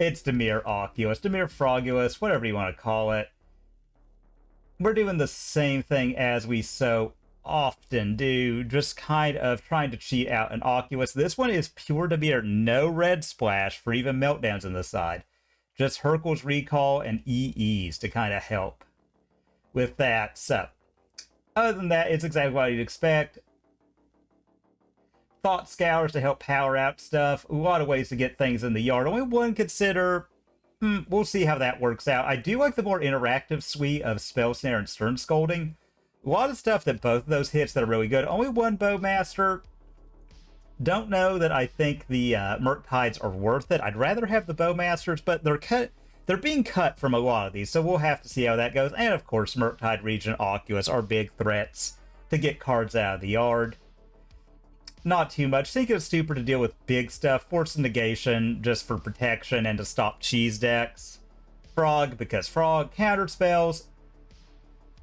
It's Dimir Oculus, Dimir Frogulus, whatever you want to call it. We're doing the same thing as we so often do, just kind of trying to cheat out an Oculus. This one is pure Dimir, no red splash for even meltdowns on the side. Just Hercule's Recall and EEs to kind of help with that. So, other than that, it's exactly what you'd expect. Thought Scours to help power out stuff. A lot of ways to get things in the yard. Only one consider. We'll see how that works out. I do like the more interactive suite of Spell Snare and Stern Scolding. A lot of stuff that both of those hits that are really good. Only one Bowmaster. Don't know that I think the Murktides are worth it. I'd rather have the Bowmasters, but they're being cut from a lot of these, so we'll have to see how that goes. And of course, Murktide Regent Oculus are big threats to get cards out of the yard. Not too much. Think it's stupid to deal with big stuff. Force of Negation just for protection and to stop cheese decks. Frog, because Frog. Counter spells.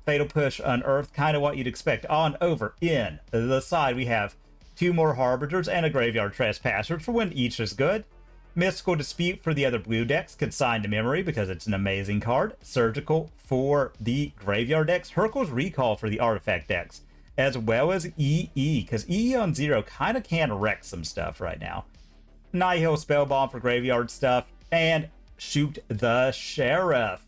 Fatal Push, Unearth, kind of what you'd expect. On over in the side, we have 2 more Harbingers and a Graveyard Trespassers for when each is good. Mystical Dispute for the other blue decks, Consigned to Memory because it's an amazing card. Surgical for the Graveyard decks. Hercule's Recall for the Artifact decks. As well as EE, because EE on 0 kind of can wreck some stuff right now. Nihil Spellbomb for graveyard stuff, and Shoot the Sheriff.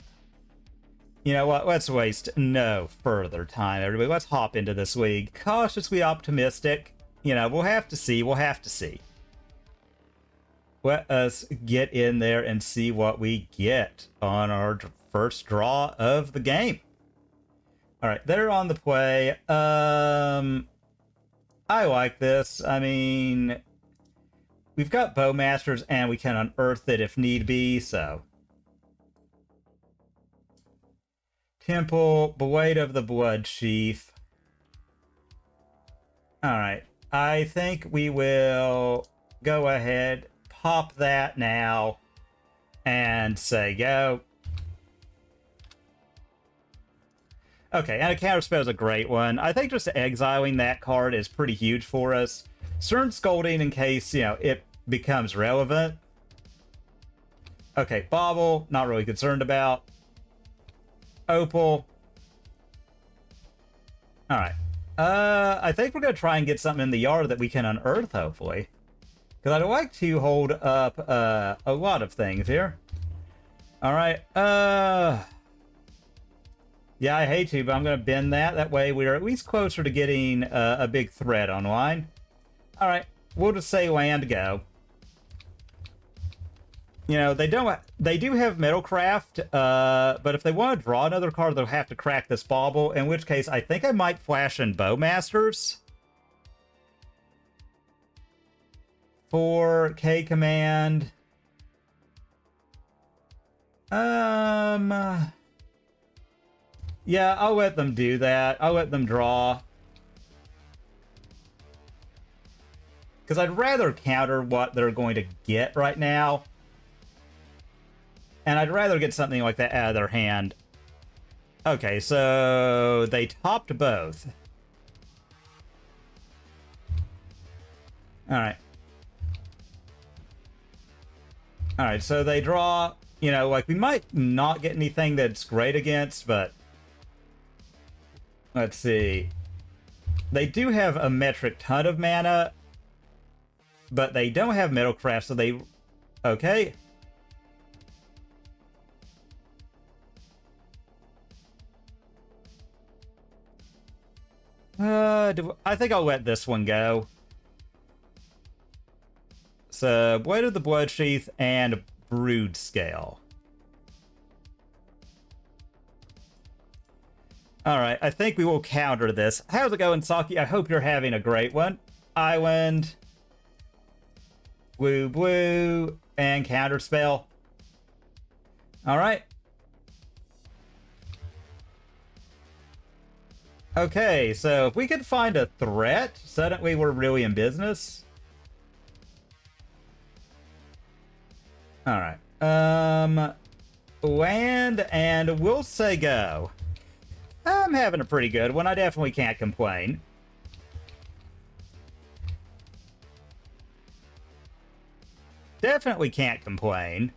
You know what, let's waste no further time, everybody. Let's hop into this league. Cautiously optimistic. You know, we'll have to see, Let us get in there and see what we get on our first draw of the game. All right, they're on the play. I like this. I mean, we've got Bowmasters and we can unearth it if need be, so. Temple, Blade of the Blood Sheath. All right, I think we will go ahead, pop that now, and say go. Okay, and a counterspell is a great one. I think just exiling that card is pretty huge for us. Stern Scolding in case, you know, it becomes relevant. Okay, Bauble, not really concerned about. Opal. Alright. I think we're going to try and get something in the yard that we can unearth, hopefully. Because I'd like to hold up a lot of things here. Alright, yeah, I hate to, but I'm going to bend that. That way we're at least closer to getting a big threat online. All right, we'll just say land go. You know, they do have Metalcraft, but if they want to draw another card, they'll have to crack this Bauble, in which case I think I might flash in Bowmasters. For K command. Yeah, I'll let them do that. I'll let them draw. Because I'd rather counter what they're going to get right now. And I'd rather get something like that out of their hand. Okay, so they topped both. Alright. Alright, so they draw, you know, like we might not get anything that's great against, but let's see. They do have a metric ton of mana, but they don't have Metalcraft, so they... Okay. I think I'll let this one go. So, Blade of the Bloodsheath and Broodscale. Alright, I think we will counter this. How's it going, Saki? I hope you're having a great one. Island. Blue, blue. And counterspell. Alright. Okay, so if we could find a threat, suddenly we're really in business. Alright. Land, and we'll say go. I'm having a pretty good one. I definitely can't complain. Definitely can't complain.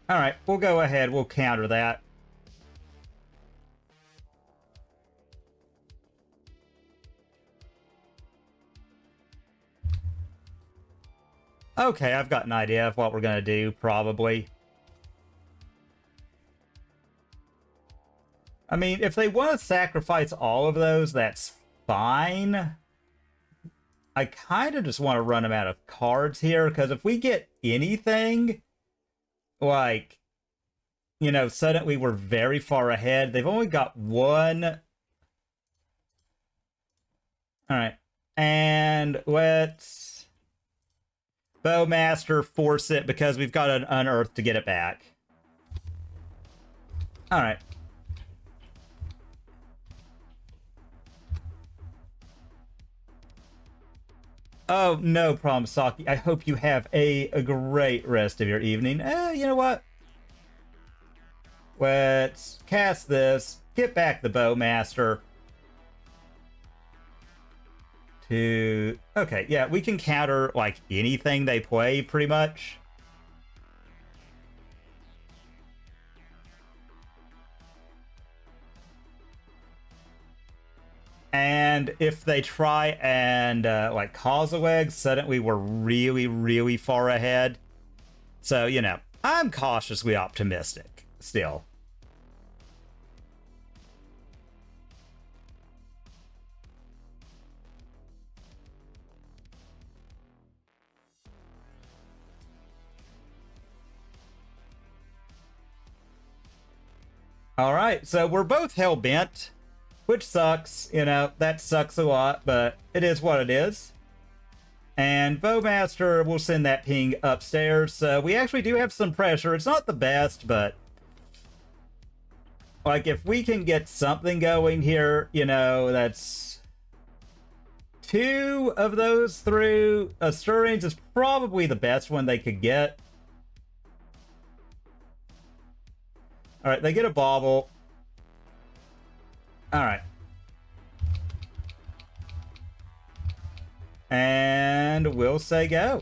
All right, we'll go ahead. We'll counter that. Okay, I've got an idea of what we're going to do, probably. I mean, if they want to sacrifice all of those, that's fine. I kind of just want to run them out of cards here, because if we get anything, like, you know, suddenly we're very far ahead. They've only got one. All right. And let's Bowmaster force it, because we've got an Unearth to get it back. All right. Oh, no problem, Saki. I hope you have a great rest of your evening. You know what? Let's cast this, get back the Bowmaster. Okay, yeah, we can counter, like, anything they play, pretty much. And if they try and, like, cause a leg, suddenly we're really, really far ahead. So, you know, I'm cautiously optimistic, still. All right, so we're both hell-bent, which sucks. You know, that sucks a lot, but it is what it is. And Bowmaster will send that ping upstairs, so we actually do have some pressure. It's not the best, but, like, if we can get something going here, you know, that's 2 of those through. Stirrings is probably the best one they could get. All right, they get a bauble. All right. And we'll say go.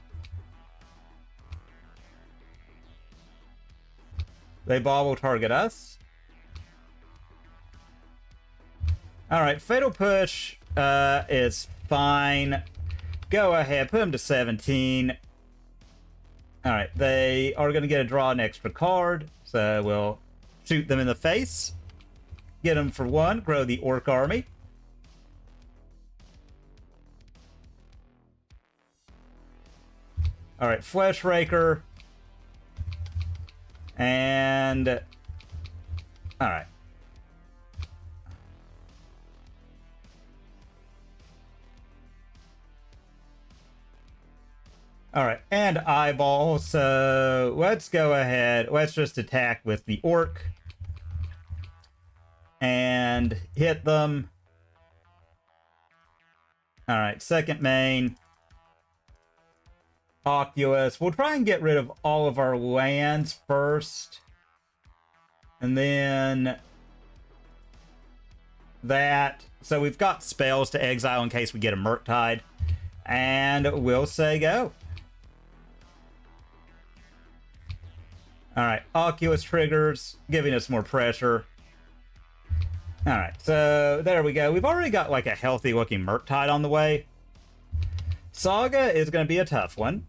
They bauble target us. All right, Fatal Push is fine. Go ahead, put them to 17. All right, they are going to get a draw an extra card, so we'll shoot them in the face. Get them for 1, grow the Orc army. All right, Flesh Raker. And... all right. All right, and Eyeball. So let's go ahead. Let's just attack with the Orc. And hit them. All right, second main. Oculus. We'll try and get rid of all of our lands first. And then that. So we've got spells to exile in case we get a Murktide. And we'll say go. All right, Oculus triggers, giving us more pressure. All right, so there we go. We've already got like a healthy looking Murktide on the way. Saga is going to be a tough one.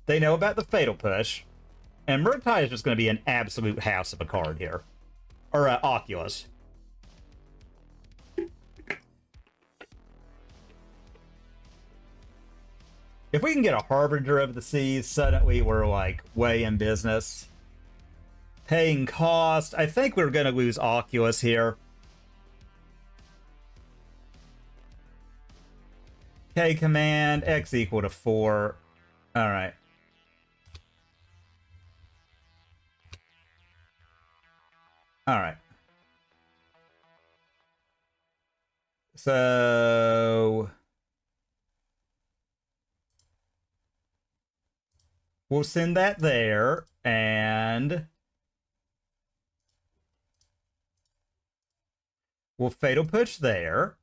They know about the Fatal Push. And Murktide is just going to be an absolute house of a card here. Or Oculus. If we can get a Harbinger of the Seas, suddenly we're like way in business. Paying cost. I think we're going to lose Oculus here. K command, X equal to 4. All right. All right. So we'll send that there, and we'll Fatal Push there.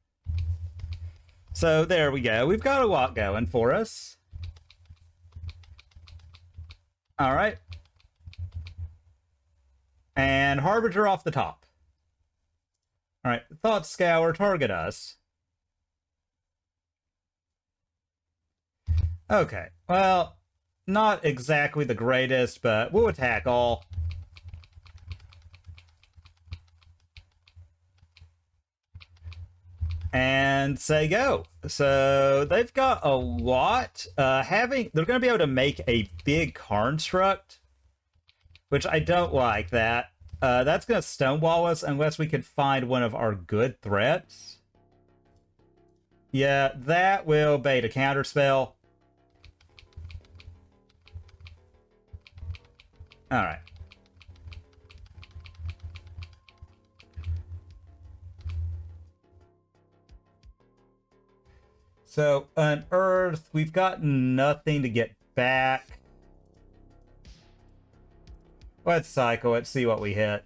So there we go. We've got a lot going for us. All right. And Harbinger off the top. All right, Thought Scour, target us. Okay, well, not exactly the greatest, but we'll attack all. And say go. So they've got a lot. They're going to be able to make a big construct, which I don't like that. That's going to stonewall us unless we can find one of our good threats. Yeah, that will bait a counterspell. All right. So, Unearth, we've got nothing to get back. Let's cycle it, see what we hit.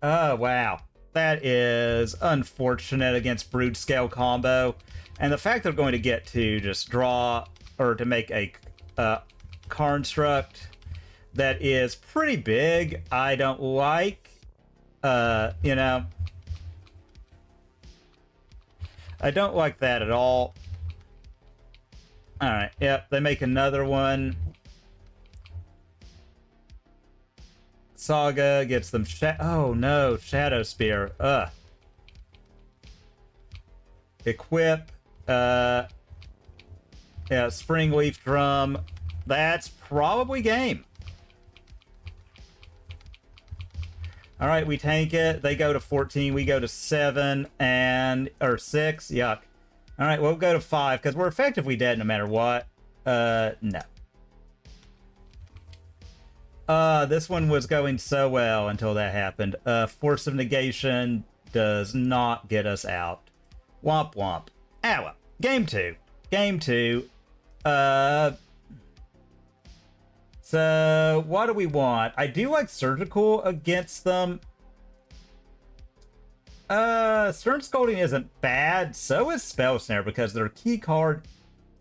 Oh, wow. That is unfortunate against Broodscale Combo. And the fact they're going to get to just draw, or to make a construct that is pretty big, I don't like. You know, I don't like that at all. Alright, yep, they make another one. Saga gets them oh no, Shadow Spear. Ugh. Equip. Yeah, Springleaf Drum. That's probably game. Alright, we tank it. They go to 14. We go to 7 or 6. Yuck. Alright, we'll go to 5 because we're effectively dead no matter what. No. This one was going so well until that happened. Force of Negation does not get us out. Womp womp. Ah, well. Game 2. Game 2. So, what do we want? I do like Surgical against them. Stern Scolding isn't bad. So is Spell Snare because their key card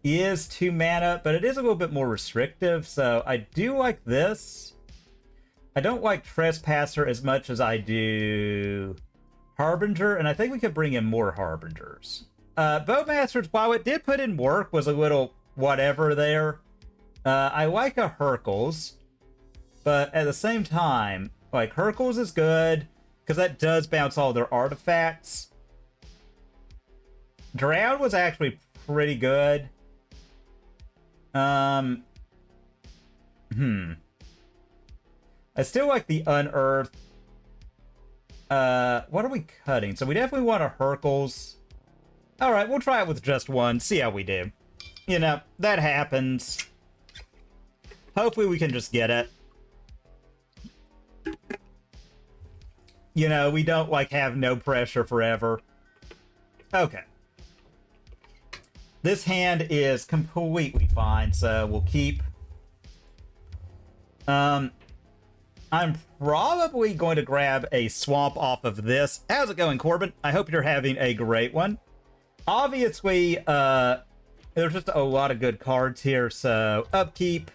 is 2 mana, but it is a little bit more restrictive. So, I do like this. I don't like Trespasser as much as I do Harbinger, and I think we could bring in more Harbingers. Bowmasters, while it did put in work, was a little whatever there. I like a Hercules, but at the same time, like, Hercules is good, because that does bounce all their artifacts. Drown was actually pretty good. I still like the Unearth. What are we cutting? So we definitely want a Hercules. Alright, we'll try it with just one, see how we do. You know, that happens. Hopefully we can just get it. You know, we don't, like, have no pressure forever. Okay. This hand is completely fine, so we'll keep. I'm probably going to grab a swamp off of this. How's it going, Corbin? I hope you're having a great one. Obviously, there's just a lot of good cards here, so upkeep.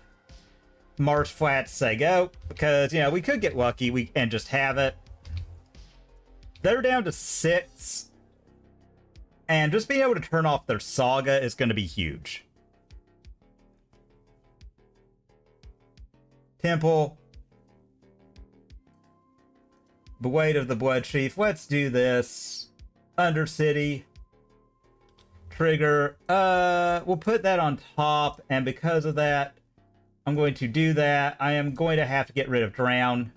Marsh Flats, say go, because, you know, we could get lucky and just have it. They're down to 6, and just being able to turn off their Saga is going to be huge. Temple. The weight of the Blood Sheaf. Let's do this. Undercity. Trigger. We'll put that on top, and because of that, I'm going to do that. I am going to have to get rid of Drown.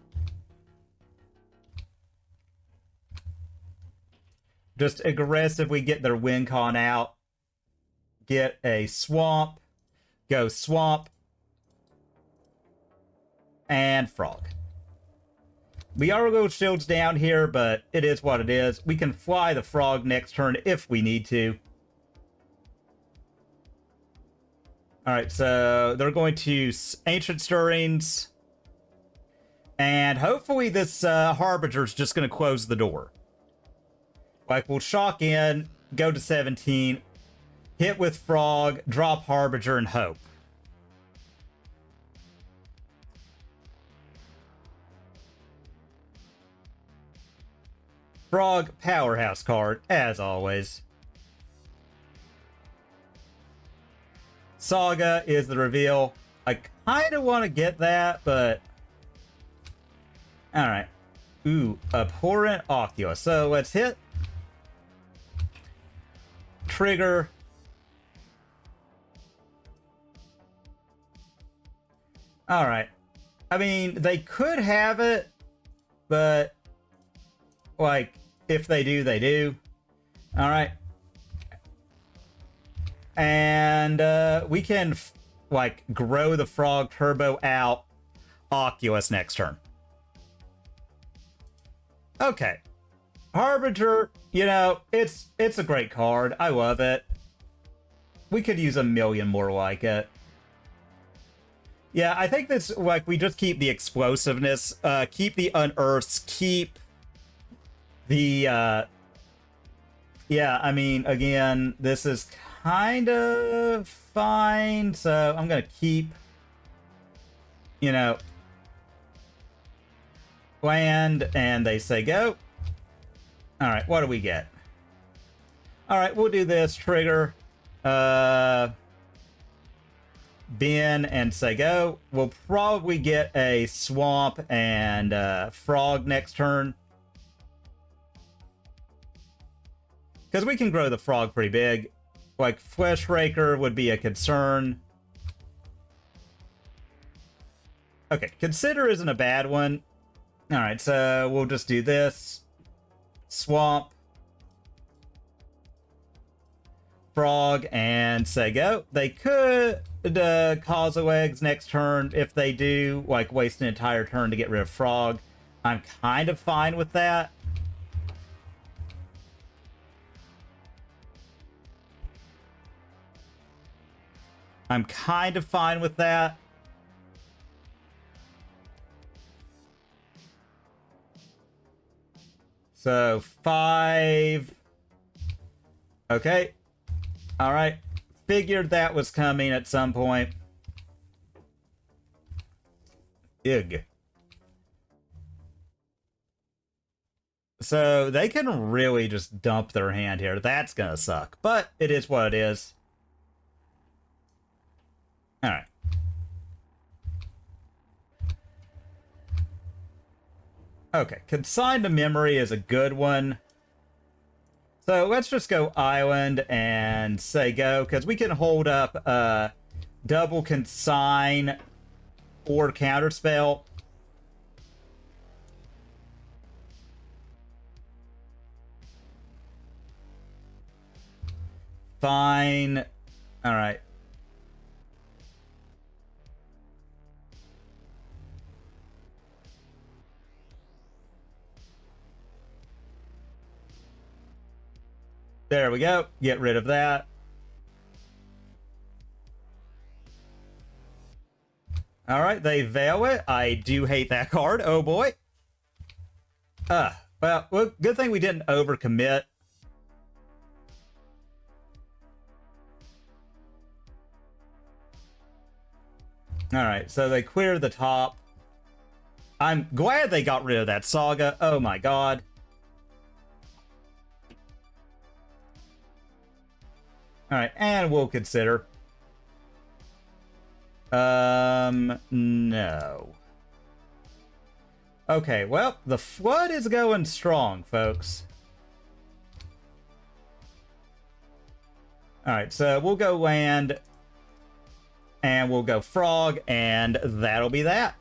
Just aggressively get their win con out. Get a Swamp. Go Swamp. And Frog. We are a little shields down here, but it is what it is. We can fly the Frog next turn if we need to. Alright, so they're going to Ancient Stirrings. And hopefully this Harbinger's just going to close the door. Like, we'll shock in, go to 17, hit with Frog, drop Harbinger, and hope. Frog Powerhouse card, as always. Saga is the reveal. I kind of want to get that, but... Alright. Ooh, Abhorrent Oculus. So let's hit. Trigger. Alright. I mean, they could have it, but... Like, if they do, they do. Alright. And we can, like, grow the Frog Turbo out Oculus next turn. Okay. Harbinger, you know, it's a great card. I love it. We could use a million more like it. Yeah, I think this, like, we just keep the explosiveness, keep the unearths, keep the, yeah, I mean, again, this is kind of fine, so I'm gonna keep, you know, land, and they say go. Alright, what do we get? Alright, we'll do this. Trigger, bin, and say go. We'll probably get a swamp and frog next turn. Because we can grow the frog pretty big. Like, Flesh Raker would be a concern. Okay, Consider isn't a bad one. Alright, so we'll just do this. Swamp. Frog, and say go. They could Causal Eggs next turn. If they do, like, waste an entire turn to get rid of Frog. I'm kind of fine with that. I'm kind of fine with that. So, 5. Okay. Alright. Figured that was coming at some point. Ig. So, they can really just dump their hand here. That's gonna suck. But, it is what it is. Alright. Okay, Consign to Memory is a good one. So let's just go Island and say go, because we can hold up double Consign or Counterspell. Fine. Alright. There we go. Get rid of that. Alright, they veil it. I do hate that card. Oh boy. Well, good thing we didn't overcommit. Alright, so they clear the top. I'm glad they got rid of that Saga. Oh my god. Alright, and we'll consider. No. Okay, well, the flood is going strong, folks. Alright, so we'll go land, and we'll go frog, and that'll be that.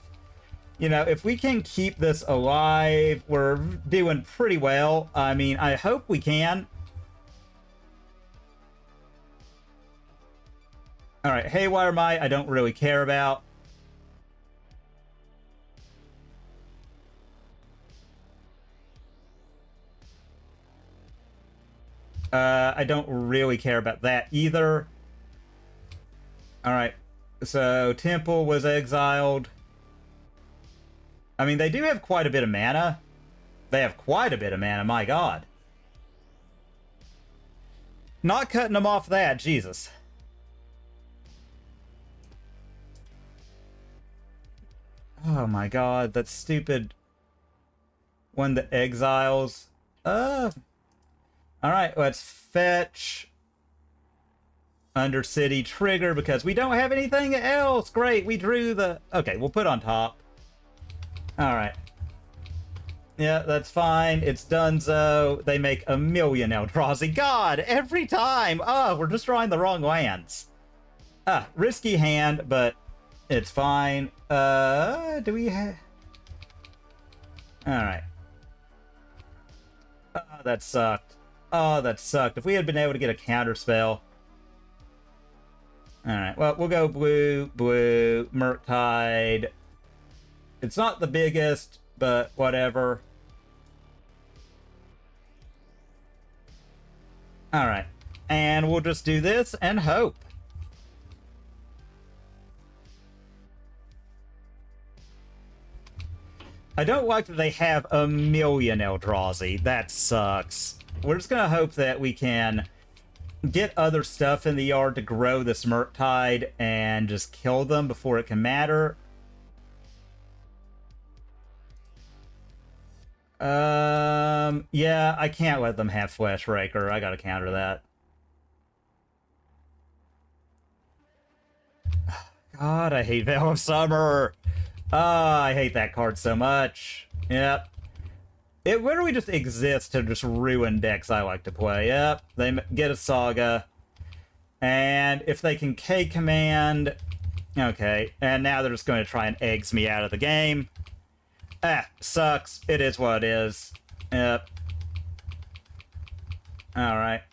You know, if we can keep this alive, we're doing pretty well. I mean, I hope we can. Alright, Haywire Might, I don't really care about. I don't really care about that either. Alright, so Temple was exiled. I mean, they do have quite a bit of mana. They have quite a bit of mana, my god. Not cutting them off that, Jesus. Oh my god, that stupid one that exiles. Alright, let's fetch Undercity Trigger because we don't have anything else. Great, we drew the... Okay, we'll put on top. Alright. Yeah, that's fine. It's donezo. They make a million Eldrazi. God, every time! Oh, we're just drawing the wrong lands. Risky hand, but it's fine. Do we have... Alright. Oh, that sucked. Oh, that sucked. If we had been able to get a counter spell... Alright, well, we'll go blue, blue, Murktide. It's not the biggest, but whatever. Alright, and we'll just do this and hope. I don't like that they have a million Eldrazi. That sucks. We're just gonna hope that we can get other stuff in the yard to grow this Murktide and just kill them before it can matter. Yeah, I can't let them have Fleshraker. I gotta counter that. God, I hate Veil of Summer. I hate that card so much. Yep. It literally just exists to just ruin decks I like to play. Yep, they get a Saga. And if they can K-Command... Okay, and now they're just going to try and eggs me out of the game. Sucks. It is what it is. Yep. Alright.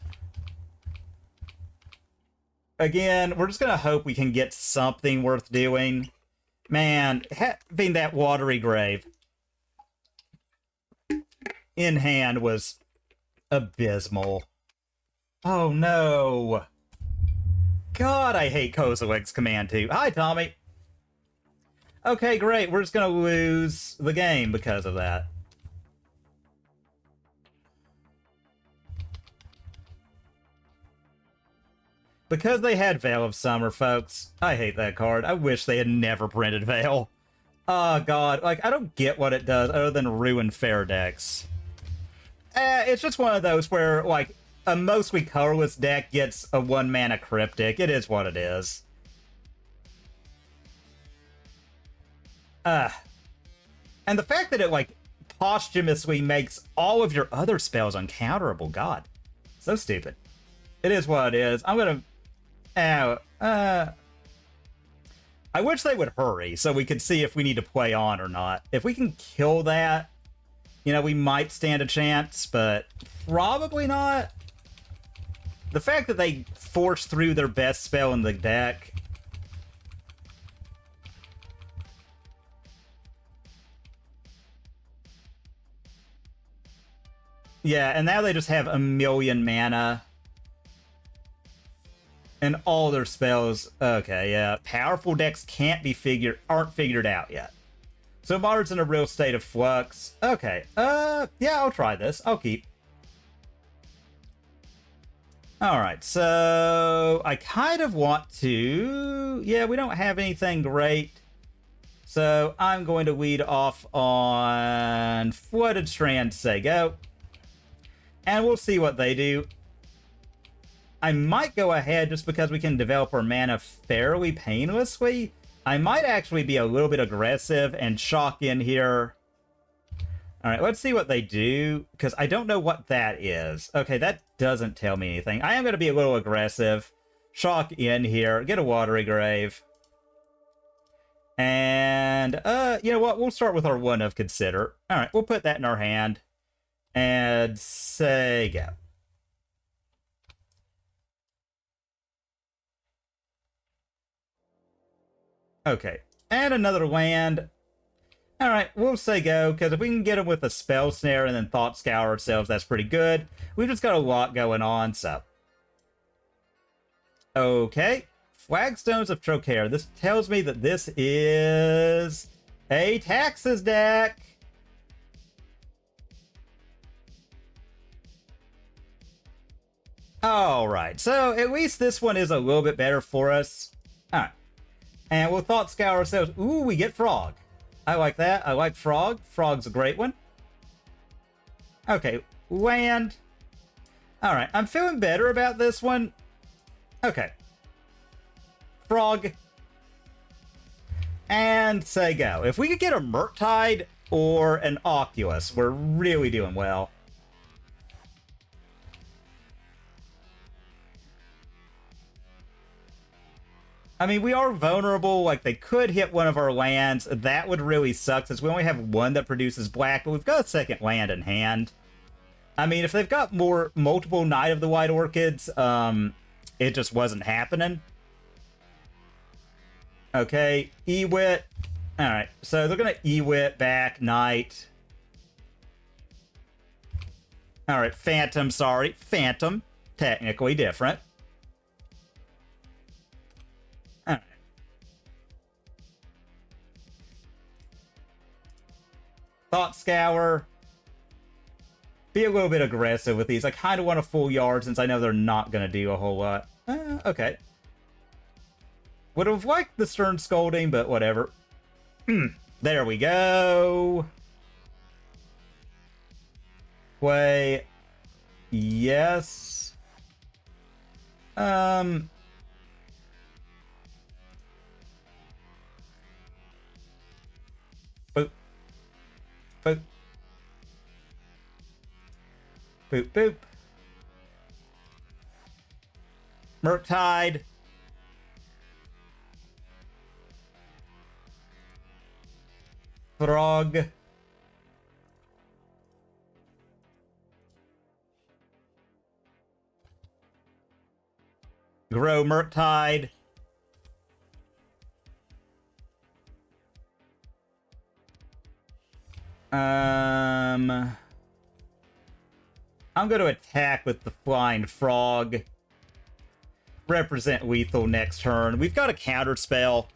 Again, we're just going to hope we can get something worth doing. Man, having that Watery Grave in hand was abysmal. Oh no. God, I hate Kozilek's Command 2. Hi, Tommy. Okay, great. We're just gonna lose the game because of that. Because they had Veil of Summer, folks. I hate that card. I wish they had never printed Veil. Oh, God. Like, I don't get what it does other than ruin fair decks. It's just one of those where, like, a mostly colorless deck gets a 1-mana Cryptic. It is what it is. And the fact that it, like, posthumously makes all of your other spells uncounterable. God. So stupid. It is what it is. I'm gonna... I wish they would hurry so we could see if we need to play on or not. If we can kill that, you know, we might stand a chance, but probably not. The fact that they forced through their best spell in the deck... Yeah, and now they just have a million mana. And all their spells... Okay, yeah. Powerful decks aren't figured out yet. So Modern's in a real state of flux. Okay, yeah, I'll try this. I'll keep. Alright, so... I kind of want to... Yeah, we don't have anything great. So I'm going to lead off on Flooded Strand, say go. And we'll see what they do. I might go ahead just because we can develop our mana fairly painlessly. I might actually be a little bit aggressive and shock in here. Alright, let's see what they do, because I don't know what that is. Okay, that doesn't tell me anything. I am going to be a little aggressive. Shock in here, get a Watery Grave. And, you know what? We'll start with our one of Consider. Alright, we'll put that in our hand. And say go. Okay, and another land. Alright, we'll say go, because if we can get them with a Spell Snare and then Thought Scour ourselves, that's pretty good. We've just got a lot going on, so. Okay, Flagstones of Trocaire. This tells me that this is a Taxes deck. Alright, so at least this one is a little bit better for us. Alright. And we'll Thought Scour ourselves. Ooh, we get Frog. I like that. I like Frog. Frog's a great one. Okay, Land. All right, I'm feeling better about this one. Okay. Frog. And say go. If we could get a Murktide or an Oculus, we're really doing well. I mean, we are vulnerable. Like, they could hit one of our lands. That would really suck, since we only have one that produces black, but we've got a second land in hand. I mean, if they've got multiple Knight of the White Orchids, it just wasn't happening. Okay, Ewit. Alright, so they're gonna Ewit back, Knight. Alright, Phantom, sorry. Phantom. Technically different. Alright. Thought Scour. Be a little bit aggressive with these. I kind of want a full yard since I know they're not going to do a whole lot. Okay. Would have liked the Stern Scolding, but whatever. There we go. Play. Yes. Boop. Boop. Boop, boop. Murktide. Frog. Grow Murktide. I'm going to attack with the Flying Frog. Represent lethal next turn. We've got a counter spell.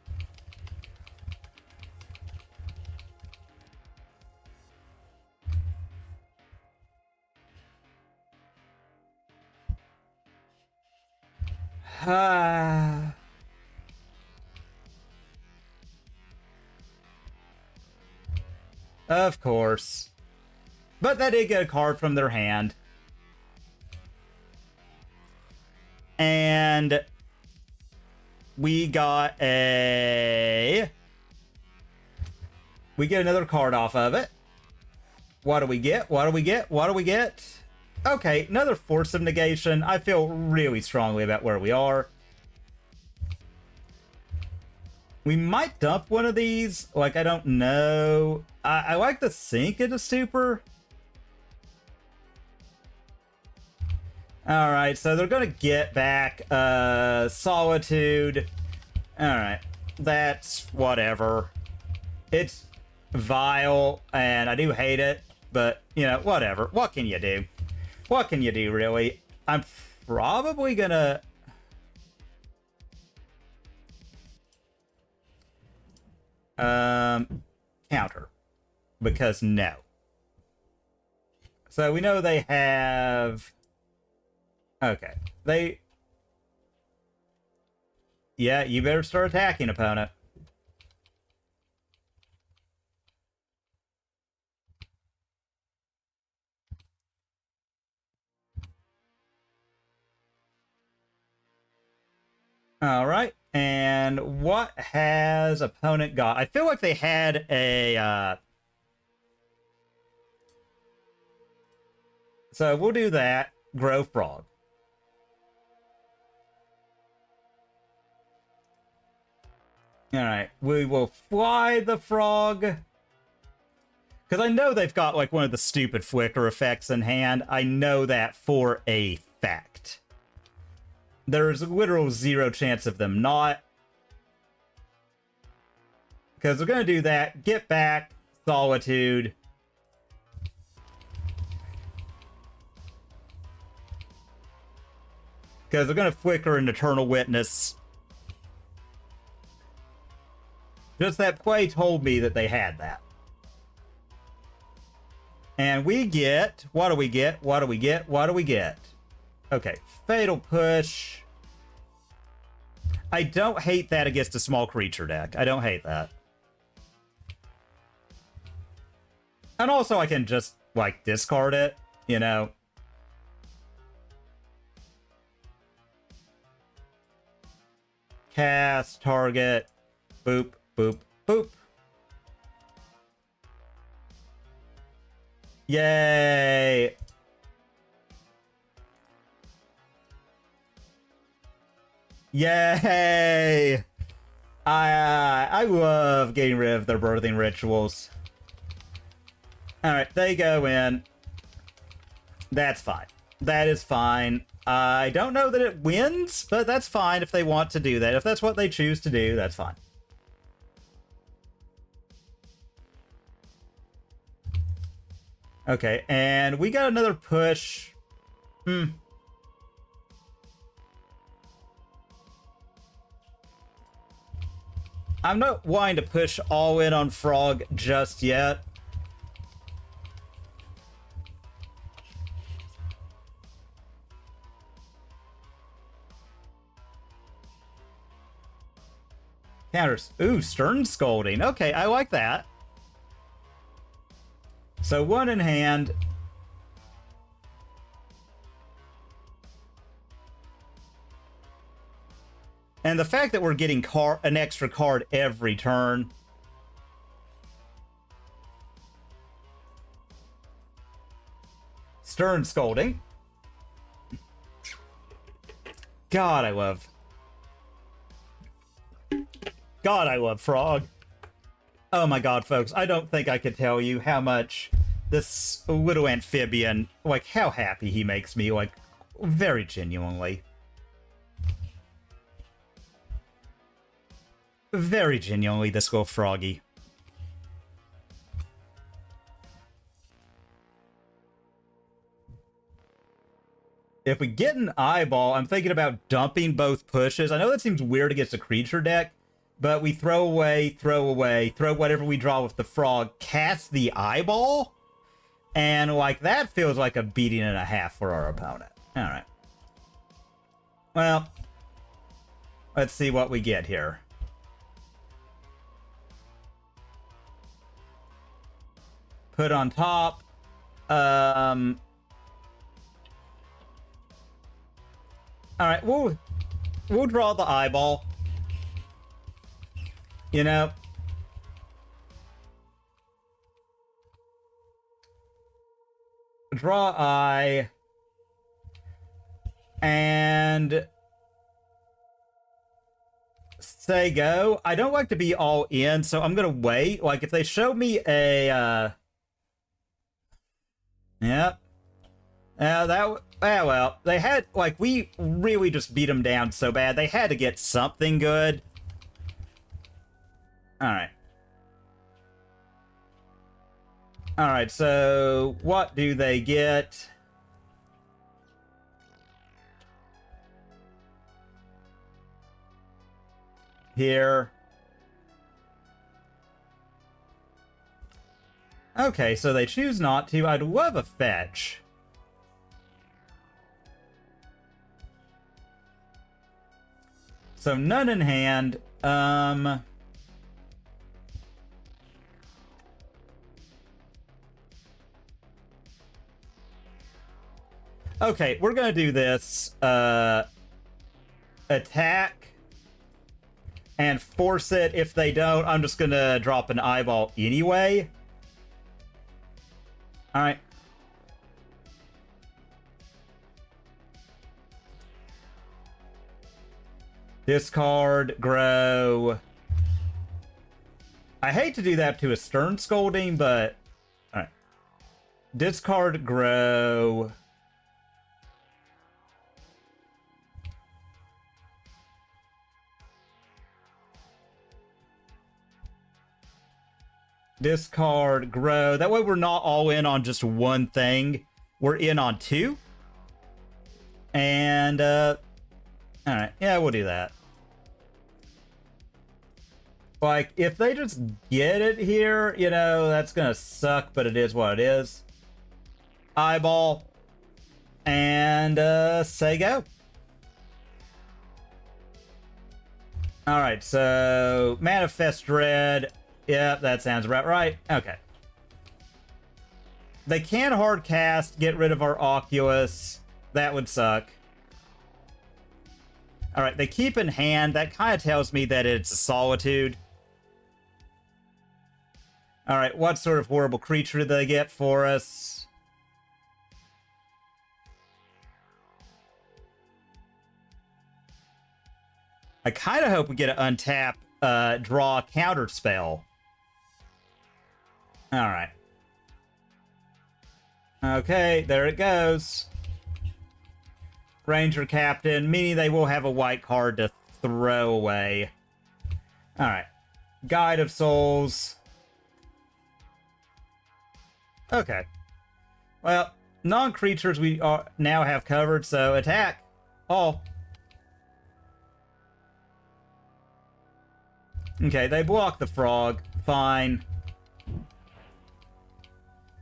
Of course. But that did get a card from their hand. And we got a... We get another card off of it. What do we get? What do we get? What do we get? Okay, another Force of Negation. I feel really strongly about where we are. We might dump one of these. Like, I don't know. I like the sink into Stupor. Alright, so they're gonna get back Solitude. Alright, that's whatever. It's vile, and I do hate it, but, you know, whatever. What can you do? What can you do, really? I'm probably gonna... counter. Because no. So we know they have... Okay. They... Yeah, you better start attacking, opponent. Alright, and what has opponent got? I feel like they had a, So we'll do that. Grow Frog. Alright, we will fly the frog. Because I know they've got, like, one of the stupid flicker effects in hand. I know that for a fact. There's a literal 0 chance of them not. Because they're going to do that. Get back. Solitude. Because they're going to flicker an Eternal Witness. Just that play told me that they had that. And we get... What do we get? What do we get? What do we get? Okay, Fatal Push. I don't hate that against a small creature deck. I don't hate that. And also I can just, like, discard it. you know? Cast, target, boop, boop, boop. Yay! Yay! I love getting rid of their birthing rituals. Alright, they go in. That's fine. That is fine. I don't know that it wins, but that's fine if they want to do that. If that's what they choose to do, that's fine. Okay, and we got another push. I'm not wanting to push all in on Frog just yet. Counters. Ooh, Stern Scolding. Okay, I like that. So one in hand. And the fact that we're getting an extra card every turn. Stern Scolding. God, I love Frog. Oh my god, folks. I don't think I could tell you how much this little amphibian, like, how happy he makes me, like, very genuinely. Very genuinely, this little froggy. If we get an eyeball, I'm thinking about dumping both pushes. I know that seems weird against a creature deck, but we throw away, throw whatever we draw with the frog, cast the eyeball, and, like, that feels like a beating and a half for our opponent. Alright. Well, let's see what we get here. Put on top. Alright, we'll draw the eyeball. You know. Draw eye. And say go. I don't like to be all in, so I'm gonna wait. Like, if they show me a yep. Well, they had, like, we really just beat them down so bad. They had to get something good. Alright. Alright, so what do they get? Here. Okay, so they choose not to. I'd love a fetch. So none in hand. Okay, we're gonna do this. Attack. And force it. If they don't, I'm just gonna drop an eyeball anyway. Alright. Discard, grow. I hate to do that to a Stern Scolding, but... Alright. Discard, grow. Discard, grow. That way we're not all in on just one thing. We're in on two. And, alright. Yeah, we'll do that. Like, if they just get it here, you know, that's gonna suck, but it is what it is. Eyeball. And, say go. Alright, so, Manifest Dread. Yep, that sounds about right. Okay. They can hard cast, get rid of our Oculus. That would suck. Alright, they keep in hand. That kind of tells me that it's a Solitude. Alright, what sort of horrible creature did they get for us? I kind of hope we get an untap, draw counter spell. Alright. Okay, there it goes. Ranger Captain, meaning they will have a white card to throw away. Alright. Guide of Souls. Okay. Well, non-creatures we now have covered, so attack. All. Okay, they block the frog. Fine.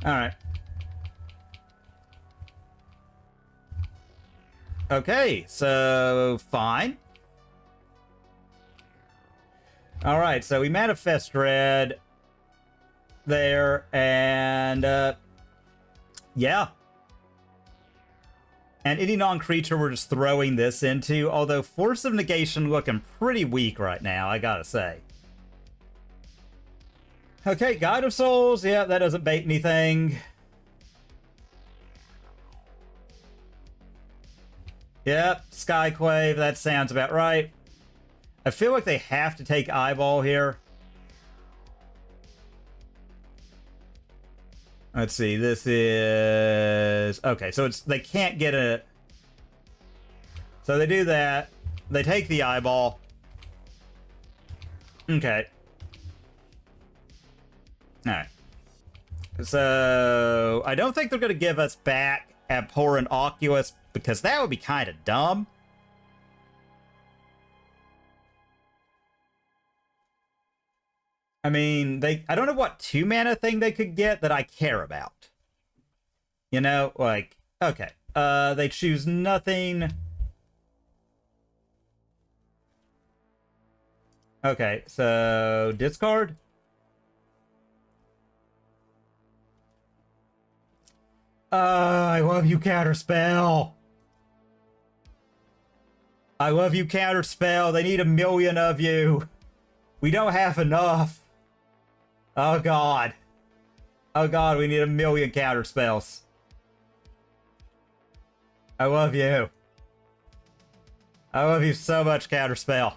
Alright. Okay, so fine. Alright, so we manifest red there, and yeah. And any non-creature we're just throwing this into, although Force of Negation looking pretty weak right now, I gotta say. Okay, Guide of Souls, yeah, that doesn't bait anything. Yep, Skyclave, that sounds about right. I feel like they have to take Eyeball here. Let's see, this is... Okay, so it's they can't get a... So they do that. They take the Eyeball. Okay. Alright. So, I don't think they're going to give us back Abhorrent Oculus, because that would be kind of dumb. I mean, I don't know what 2-mana thing they could get that I care about. You know, like, okay. They choose nothing. Okay, so discard. I love you, Counterspell. I love you, Counterspell. They need 1 million of you. We don't have enough. Oh, God. Oh, God, we need 1 million Counterspells. I love you. I love you so much, Counterspell.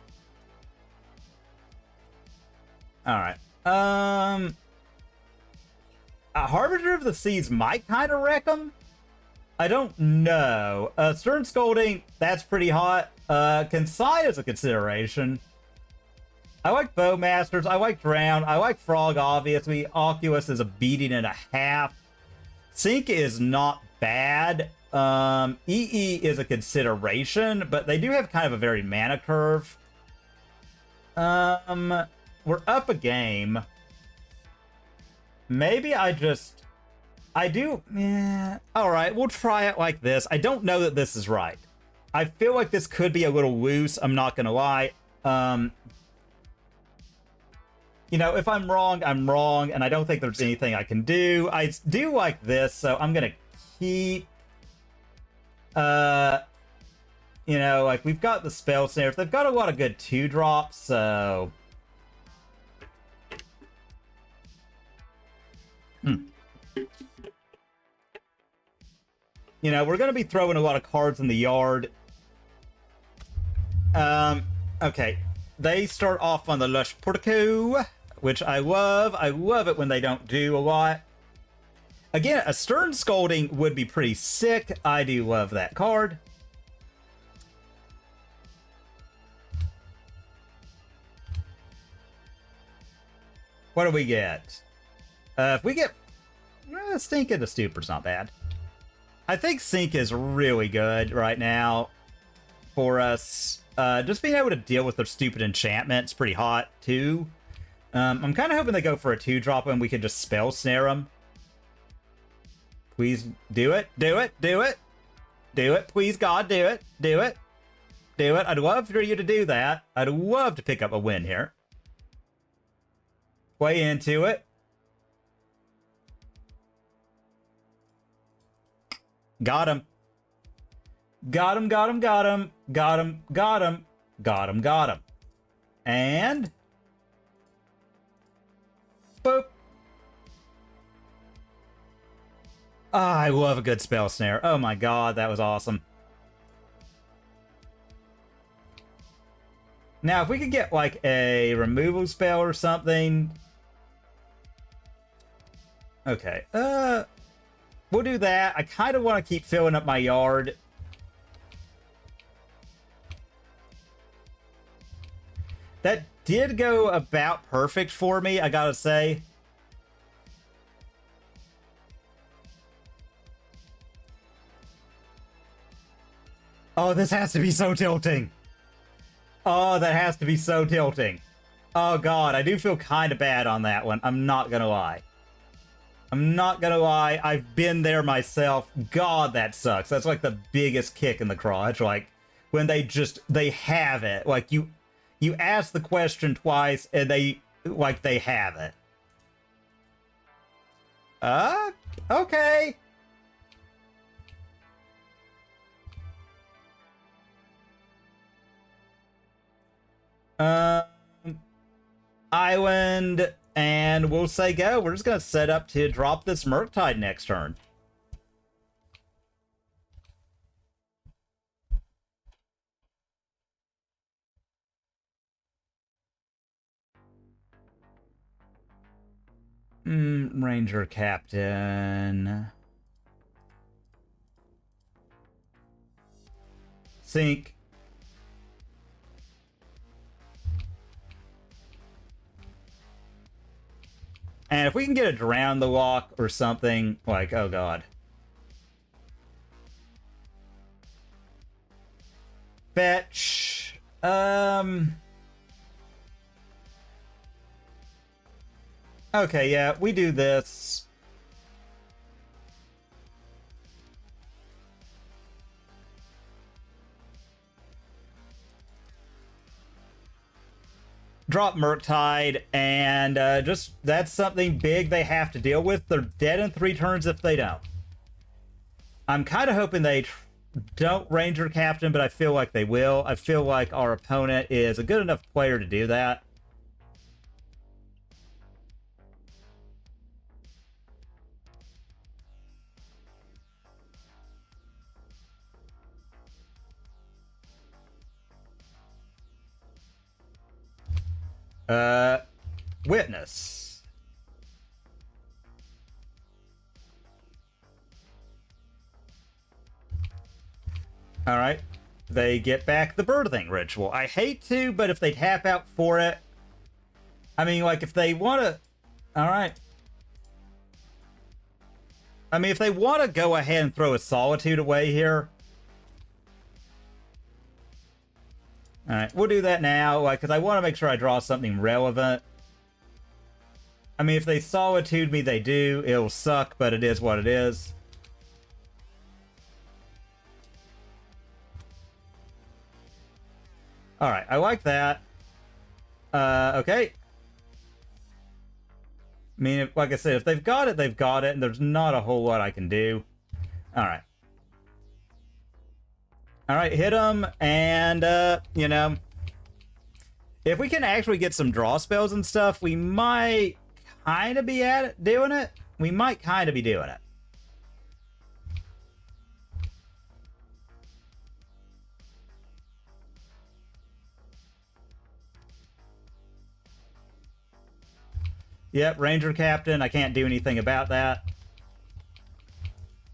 Alright. A Harbinger of the Seas might kind of wreck them. I don't know. Stern Scolding, that's pretty hot. Consign is a consideration. I like Bowmasters. I like Drown. I like Frog, obviously. Oculus is a beating and a half. Sync is not bad. EE is a consideration, but they do have kind of a very mana curve. We're up a game. Maybe I do... Alright, we'll try it like this. I don't know that this is right. I feel like this could be a little loose, I'm not gonna lie. You know, if I'm wrong, and I don't think there's anything I can do. I do like this, so I'm gonna keep... you know, like, we've got the Spell Snares. They've got a lot of good 2-drops, so... You know, we're going to be throwing a lot of cards in the yard. Okay. They start off on the Lush Portico, which I love. I love it when they don't do a lot. Again, a Stern Scolding would be pretty sick. I do love that card. What do we get? If we get... Stink into Stupor's not bad. I think Sync is really good right now for us. Just being able to deal with their stupid enchantment is pretty hot, too. I'm kind of hoping they go for a 2-drop and we can just Spell Snare them. Please do it. Do it. Do it. Do it. Please, God, do it. Do it. Do it. I'd love for you to do that. I'd love to pick up a win here. Play into it. Got him. Got him, got him, got him. Got him, got him. Got him, got him. And... boop. I love a good spell snare. Oh my god, that was awesome. Now, if we could get, like, a removal spell or something... Okay, we'll do that. I kind of want to keep filling up my yard. That did go about perfect for me, I gotta say. Oh, this has to be so tilting. Oh, that has to be so tilting. Oh god, I do feel kind of bad on that one. I'm not gonna lie. I'm not gonna lie, I've been there myself. God, that sucks. That's like the biggest kick in the crotch. Like, when they have it. Like, you ask the question twice, and they have it. Okay. Island... and we'll say go. We're just going to set up to drop this Murktide next turn. Ranger Captain. Sink. And if we can get a Drown the Lock or something, like, oh god. Fetch. Okay, yeah, we do this. Drop Murktide, and just, that's something big they have to deal with. They're dead in 3 turns if they don't. I'm kind of hoping they don't Ranger Captain, but I feel like they will. I feel like our opponent is a good enough player to do that. Witness. Alright. They get back the birthing ritual. I hate to, but if they tap out for it... I mean, like, if they want to... Alright. I mean, if they want to go ahead and throw a Solitude away here... Alright, we'll do that now, like, because I want to make sure I draw something relevant. I mean, if they Solitude me, they do. It'll suck, but it is what it is. Alright, I like that. Okay. I mean, like I said, if they've got it, they've got it, and there's not a whole lot I can do. Alright. Alright, hit them, and, you know, if we can actually get some draw spells and stuff, we might kind of be at it, doing it. We might kind of be doing it. Yep, Ranger Captain, I can't do anything about that.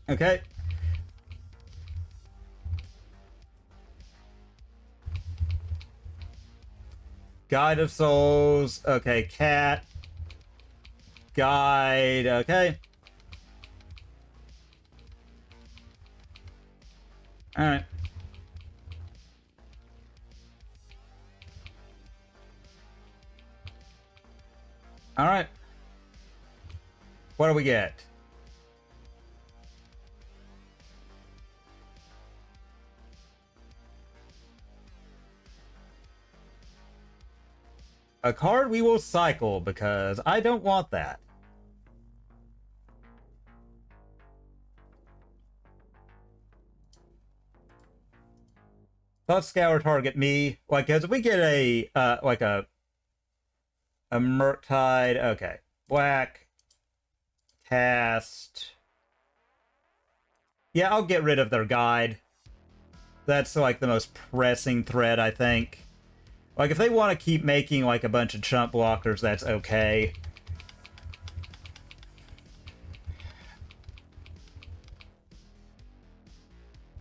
Okay. Guide of Souls. Okay, Cat. Guide. Okay. Alright. Alright. What do we get? A card we will cycle, because I don't want that. Thought Scour target me. Like, as if we get a, like a Murktide. Okay. Black. Cast. Yeah, I'll get rid of their guide. That's, like, the most pressing threat, I think. Like, if they want to keep making, like, a bunch of chump blockers, that's okay.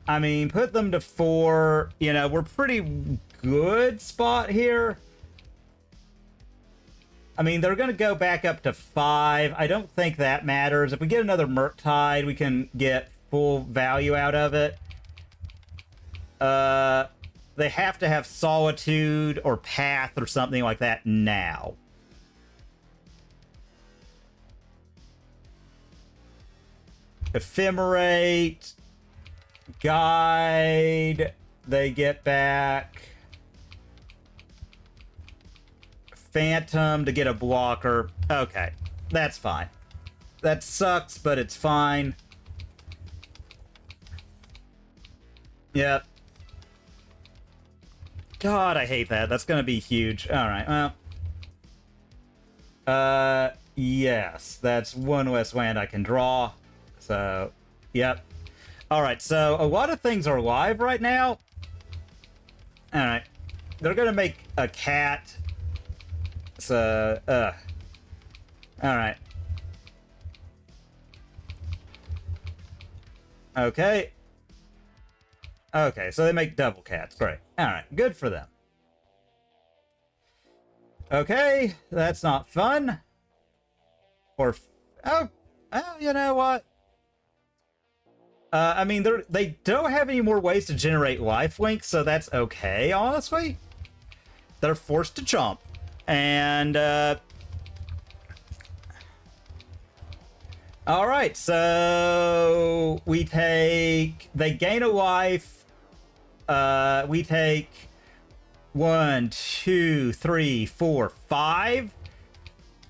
I mean, put them to 4. You know, we're pretty good spot here. I mean, they're going to go back up to 5. I don't think that matters. If we get another Murktide, we can get full value out of it. They have to have Solitude or Path or something like that now. Ephemerate. Guide. They get back. Phantom to get a blocker. Okay, that's fine. That sucks, but it's fine. Yep. God, I hate that. That's gonna be huge. Alright, well. Yes. That's one less land I can draw. So, yep. Alright, so a lot of things are live right now. Alright. They're gonna make a cat. So, Alright. Okay. Okay, so they make double cats. Great. Alright, good for them. Okay, that's not fun. Or, oh, you know what? I mean, they don't have any more ways to generate lifelink, so that's okay, honestly. They're forced to chomp. And, alright, so we take... They gain a life. We take 1, 2, 3, 4, 5.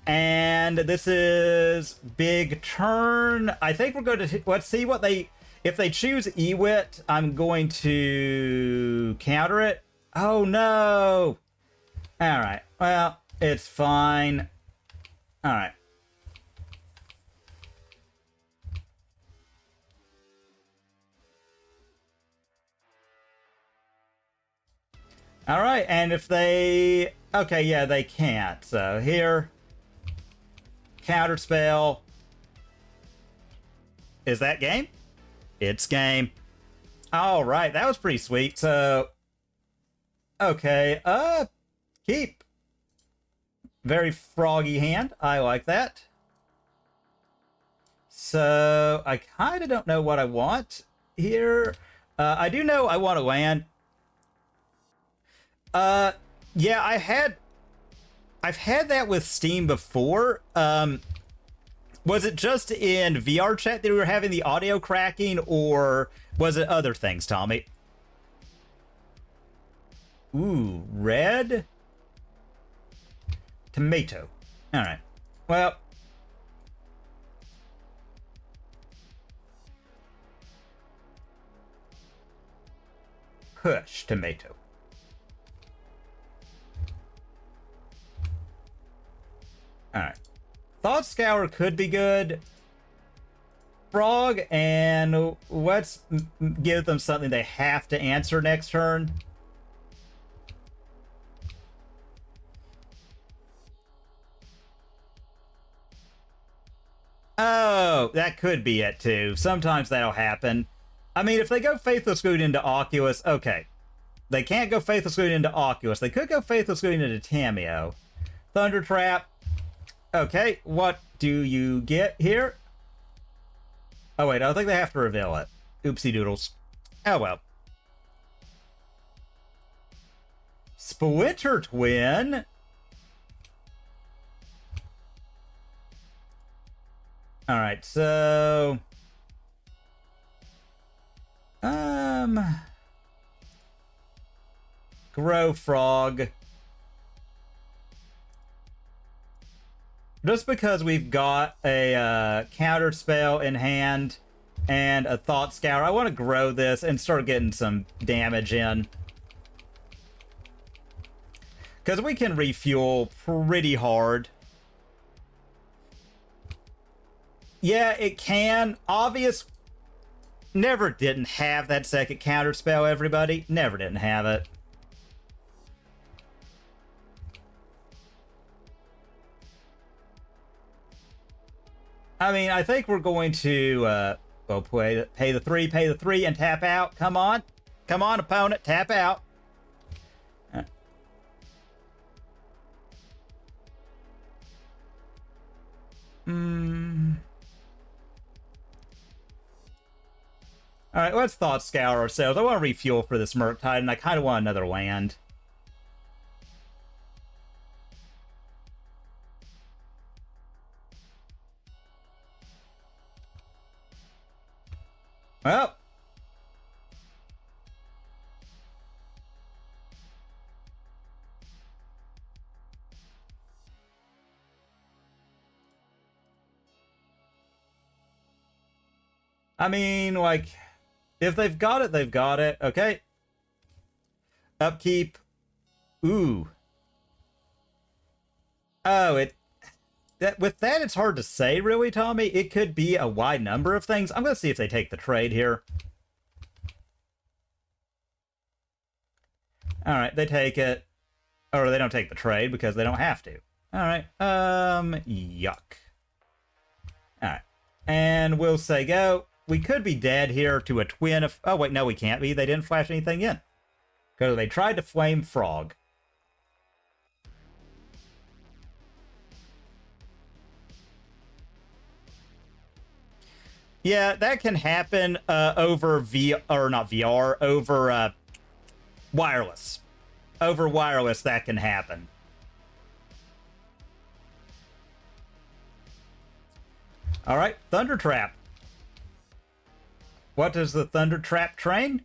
And this is big turn. I think we're going to... Let's see what they... If they choose Ewit, I'm going to counter it. Oh, no. Alright. Well, it's fine. Alright. Alright, and if they... Okay, yeah, they can't. So here... Counterspell. Is that game? It's game. Alright, that was pretty sweet. So... Okay, keep. Very froggy hand. I like that. So, I kind of don't know what I want here. I do know I want to land. Yeah, I've had that with Steam before. Was it just in VR chat that we were having the audio cracking, or was it other things, Tommy? Ooh, red? Tomato. Alright. Well. Push tomato. Alright. Thought Scour could be good. Frog, and let's give them something they have to answer next turn. Oh, that could be it too. Sometimes that'll happen. I mean, if they go Faithless Good into Oculus, okay. They can't go Faithless Good into Oculus. They could go Faithless Good into Tameo. Thunder Trap. Okay, what do you get here? Oh, wait, I don't think they have to reveal it. Oopsie doodles. Oh, well. Splinter Twin. Alright, so... Grow Frog. Just because we've got a counter spell in hand and a Thought Scour, I want to grow this and start getting some damage in. Because we can refuel pretty hard. Yeah, it can. Obvious never didn't have that second counter spell, everybody. Never didn't have it. I mean, I think we're going to well, pay the 3, and tap out. Come on. Come on, opponent. Tap out. Alright, let's thought scour ourselves. I want to refuel for this Murktide, and I kind of want another land. Well. I mean, like, if they've got it, they've got it. Okay. Upkeep. Ooh. Oh, with that, it's hard to say, really, Tommy. It could be a wide number of things. I'm going to see if they take the trade here. All right, they take it. Or they don't take the trade because they don't have to. All right. Yuck. All right. And we'll say go. We could be dead here to a twin of... Oh, wait, no, we can't be. They didn't flash anything in. Because they tried to flame frog. Yeah, that can happen over or not VR, over wireless. Over wireless, that can happen. All right, Thunder Trap. What does the Thunder Trap train?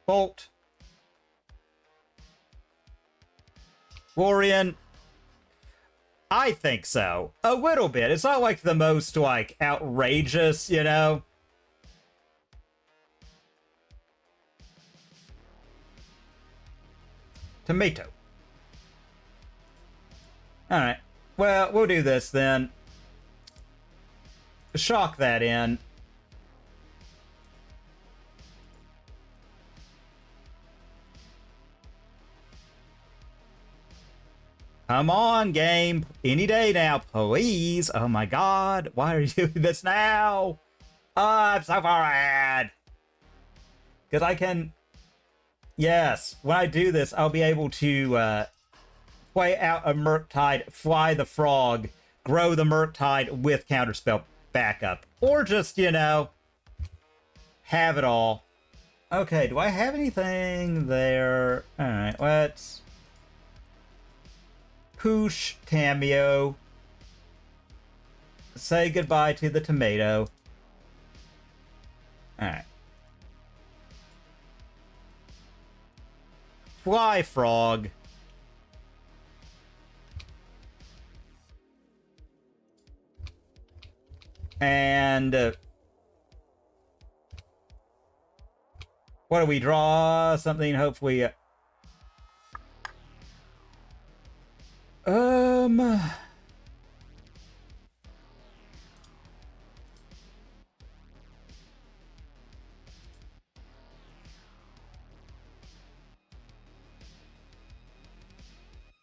Bolt. Lorien. I think so. A little bit. It's not like the most, like, outrageous, you know? Tomato. Alright. Well, we'll do this then. Shock that in. Come on, game. Any day now, please. Oh my god. Why are you doing this now? Oh, I'm so far ahead. Because I can... Yes, when I do this, I'll be able to play out a Murktide, fly the frog, grow the Murktide with counterspell backup. Or just, you know, have it all. Okay, do I have anything there? Alright, let's... Poosh, Cameo. Say goodbye to the tomato. Alright. Fly frog. And what do we draw? Something hopefully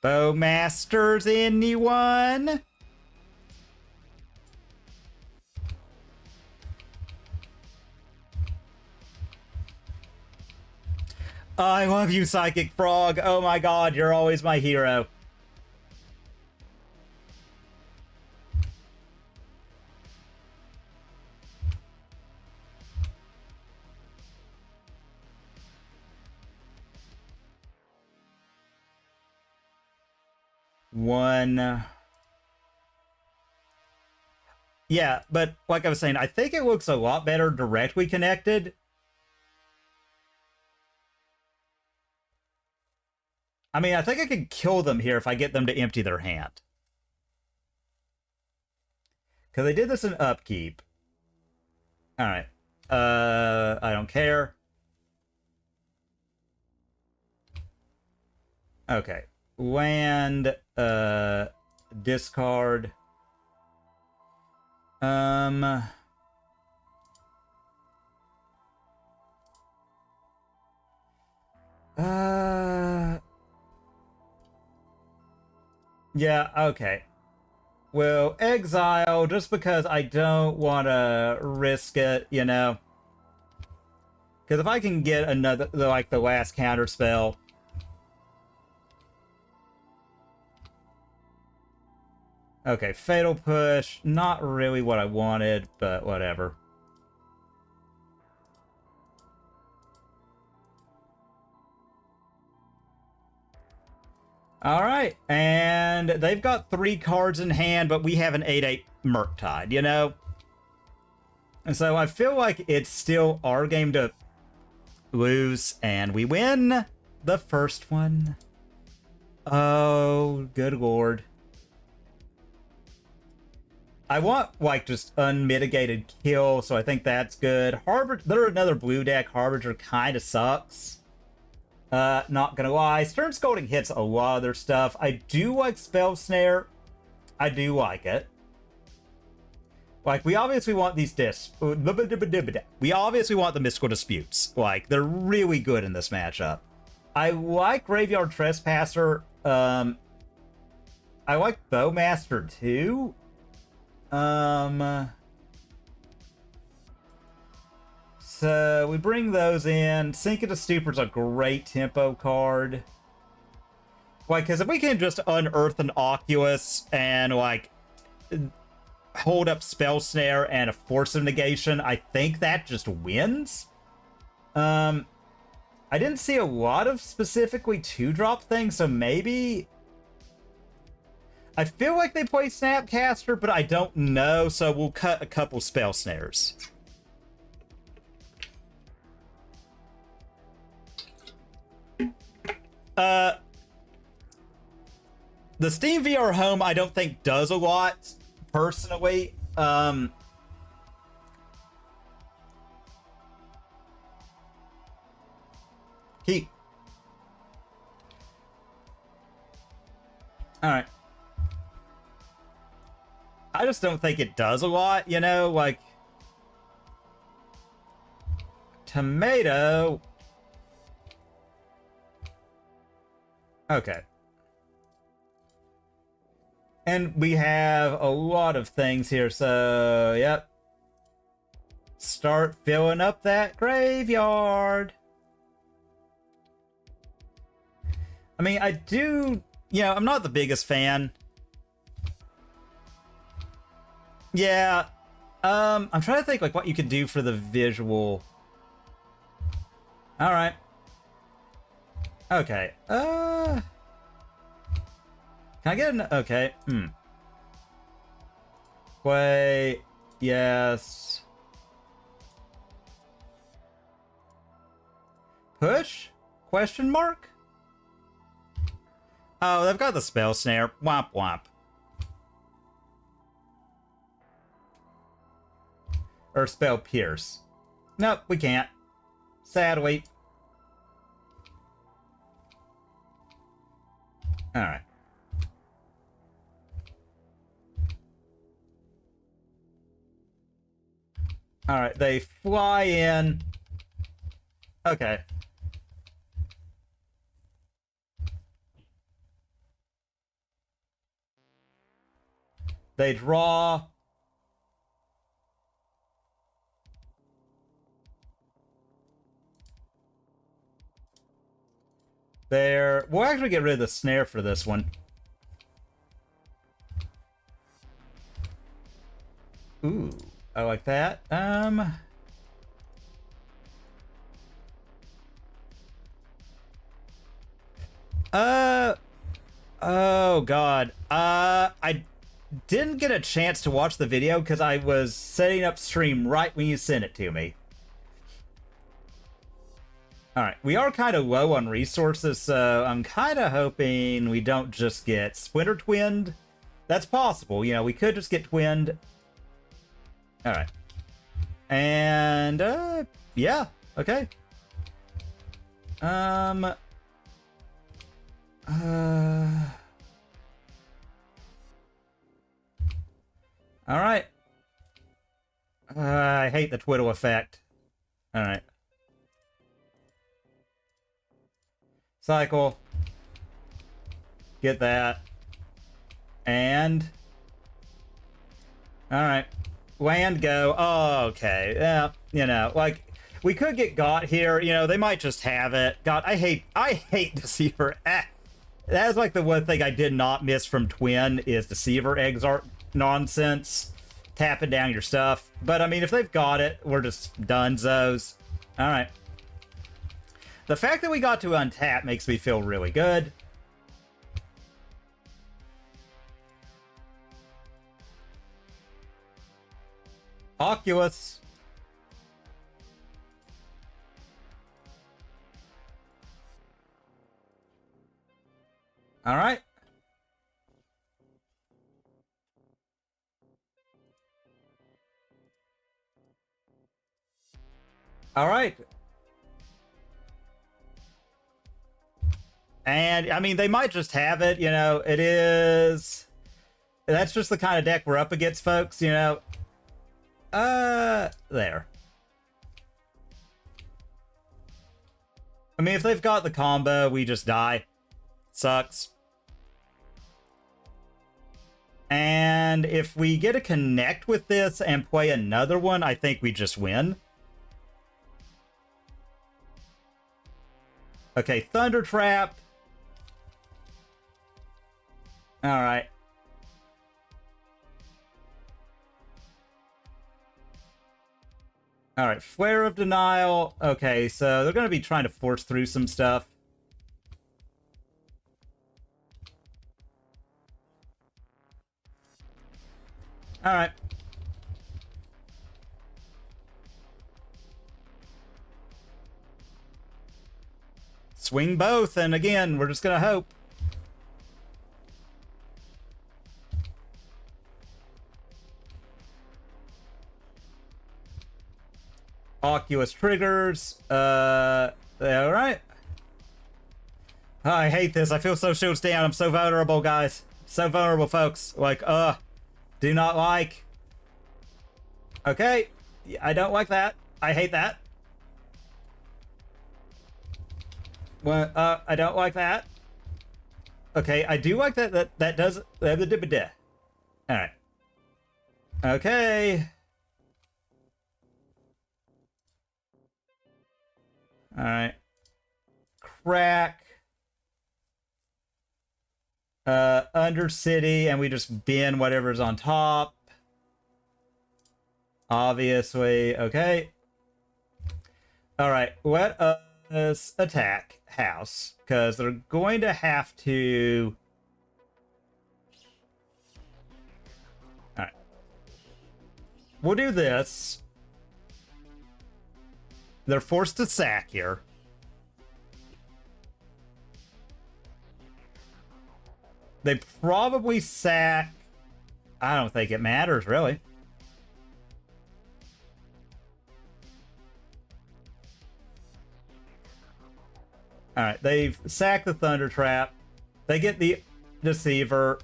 Bowmasters, anyone? I love you, Psychic Frog. Oh my god, you're always my hero. One. Yeah, but like I was saying, I think it looks a lot better directly connected. I mean, I think I could kill them here if I get them to empty their hand. Because they did this in upkeep. Alright. I don't care. Okay. Land, discard. Yeah, okay. Well, exile, just because I don't want to risk it, you know? Because if I can get another, like, the last counter spell... Okay, Fatal Push. Not really what I wanted, but whatever. Alright, and they've got 3 cards in hand, but we have an 8/8 Murktide, you know? And so I feel like it's still our game to lose, and we win the first one. Oh, good lord. I want, like, just unmitigated kill, so I think that's good. Harbinger, they're another blue deck. Harbinger kind of sucks. Not gonna lie. Stern Scolding hits a lot of their stuff. I do like Spell Snare. I do like it. Like, we obviously want these We obviously want the Mystical Disputes. Like, they're really good in this matchup. I like Graveyard Trespasser. I like Bowmaster too. So we bring those in. Sink into Stupor's a great tempo card. Like, because if we can just unearth an Oculus and, like, hold up Spell Snare and a Force of Negation, I think that just wins. I didn't see a lot of specifically 2-drop things, so maybe... I feel like they play Snapcaster, but I don't know, so we'll cut a couple Spell Snares. The Steam VR Home, I don't think does a lot, personally. Keep. Alright. I just don't think it does a lot, you know? Like... Tomato... Okay. And we have a lot of things here, so, yep. Start filling up that graveyard. I mean, I do, you know, I'm not the biggest fan. Yeah. I'm trying to think, like, what you could do for the visual. Alright. Okay. Can I get an... Okay. Play. Yes. Push? Question mark? Oh, they've got the Spell Snare. Womp womp. Or Spell Pierce. Nope, we can't. Sadly. Alright. Alright, they fly in. Okay. They draw. There. We'll actually get rid of the snare for this one. Ooh, I like that. Oh god. I didn't get a chance to watch the video because I was setting up stream right when you sent it to me. Alright, we are kind of low on resources, so I'm kind of hoping we don't just get Splinter Twinned. That's possible, you know, we could just get Twinned. Alright. And, yeah, okay. All right. I hate the twiddle effect. All right. Cycle. Get that. And... Alright. Land go. Oh, okay. Yeah, you know, like, we could get got here. You know, they might just have it. God, I hate Deceiver. That is like the one thing I did not miss from Twin is Deceiver Exarch nonsense. Tapping down your stuff. But, I mean, if they've got it, we're just donezos. Alright. The fact that we got to untap makes me feel really good. Oculus. All right. All right. And, I mean, they might just have it, you know, it is... That's just the kind of deck we're up against, folks, you know. There. I mean, if they've got the combo, we just die. Sucks. And if we get a connect with this and play another one, I think we just win. Okay, Thunder Trap. Alright. Alright, Flare of Denial. Okay, so they're going to be trying to force through some stuff. Alright. Swing both, and again, we're just going to hope. Oculus triggers. Alright. Oh, I hate this. I feel so shields down. I'm so vulnerable, guys. So vulnerable, folks. Like, do not like. Okay. I don't like that. I hate that. Well, I don't like that. Okay, I do like that. That does. Alright. Okay. Alright. Crack. Undercity, and we just bin whatever's on top. Obviously. Okay. Alright, let us attack house, because they're going to have to... Alright. We'll do this. They're forced to sack here. They probably sack... I don't think it matters, really. Alright, they've sacked the Thunder Trap. They get the Deceiver.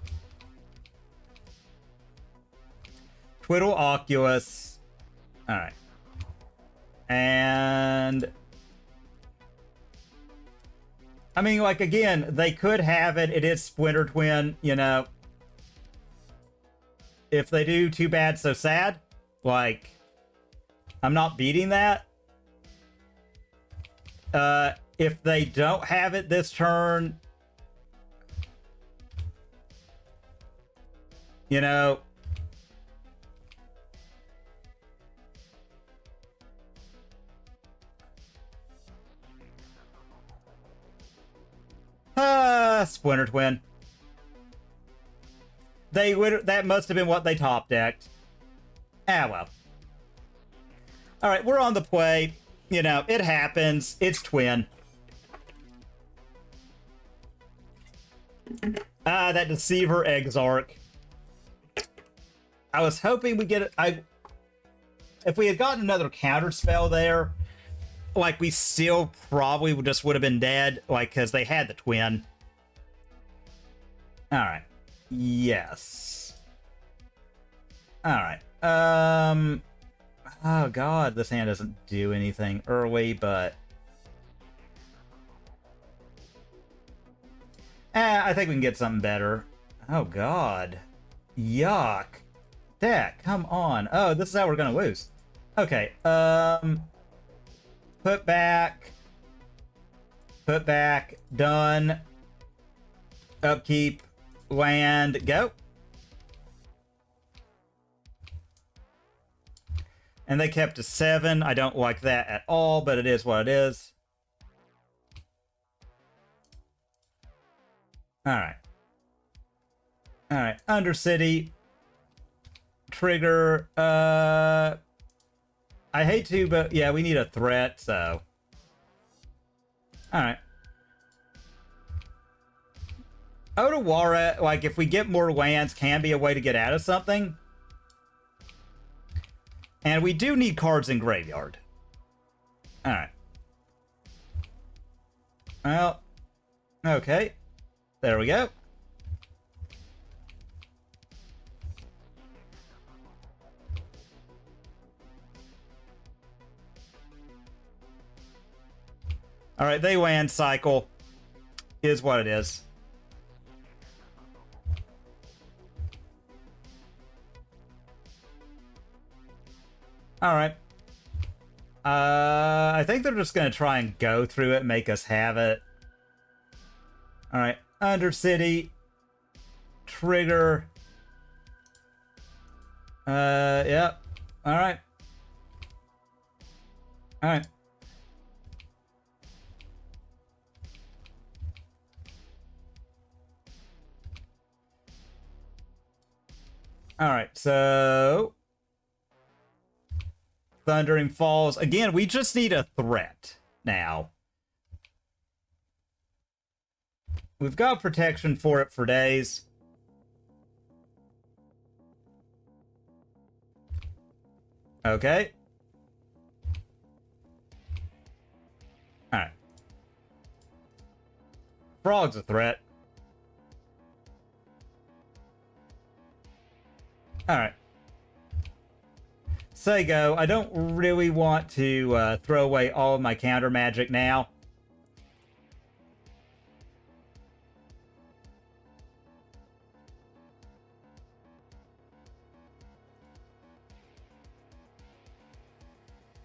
Twiddle Oculus. Alright. And... I mean, like, again, they could have it. It is Splinter Twin, you know. If they do, too bad, so sad. Like, I'm not beating that. If they don't have it this turn, you know, Splinter Twin. They would, that must have been what they top decked. Ah, well. Alright, we're on the play. You know, it happens. It's Twin. That Deceiver Exarch. I was hoping we get it. If we had gotten another counter spell there, like, we still probably just would have been dead, like, because they had the Twin. All right. Yes. All right. Oh god, this hand doesn't do anything early, but I think we can get something better. Oh god. Yuck. Deck, come on. Oh, this is how we're gonna lose. Okay, put back. Put back. Done. Upkeep. Land. Go. And they kept a 7. I don't like that at all, but it is what it is. Alright. Alright. Undercity. Trigger. I hate to, but yeah, we need a threat, so. Alright. Otawara, like, if we get more lands, can be a way to get out of something. And we do need cards in graveyard. Alright. Well, okay. There we go. Alright, they land cycle. Is what it is. Alright. I think they're just going to try and go through it, make us have it. Alright. Undercity. Trigger. Yep. Alright. Alright. Alright, so... Thundering Falls. Again, we just need a threat now. We've got protection for it for days. Okay. Alright. Frog's a threat. Alright. Sego, I don't really want to throw away all of my counter magic now.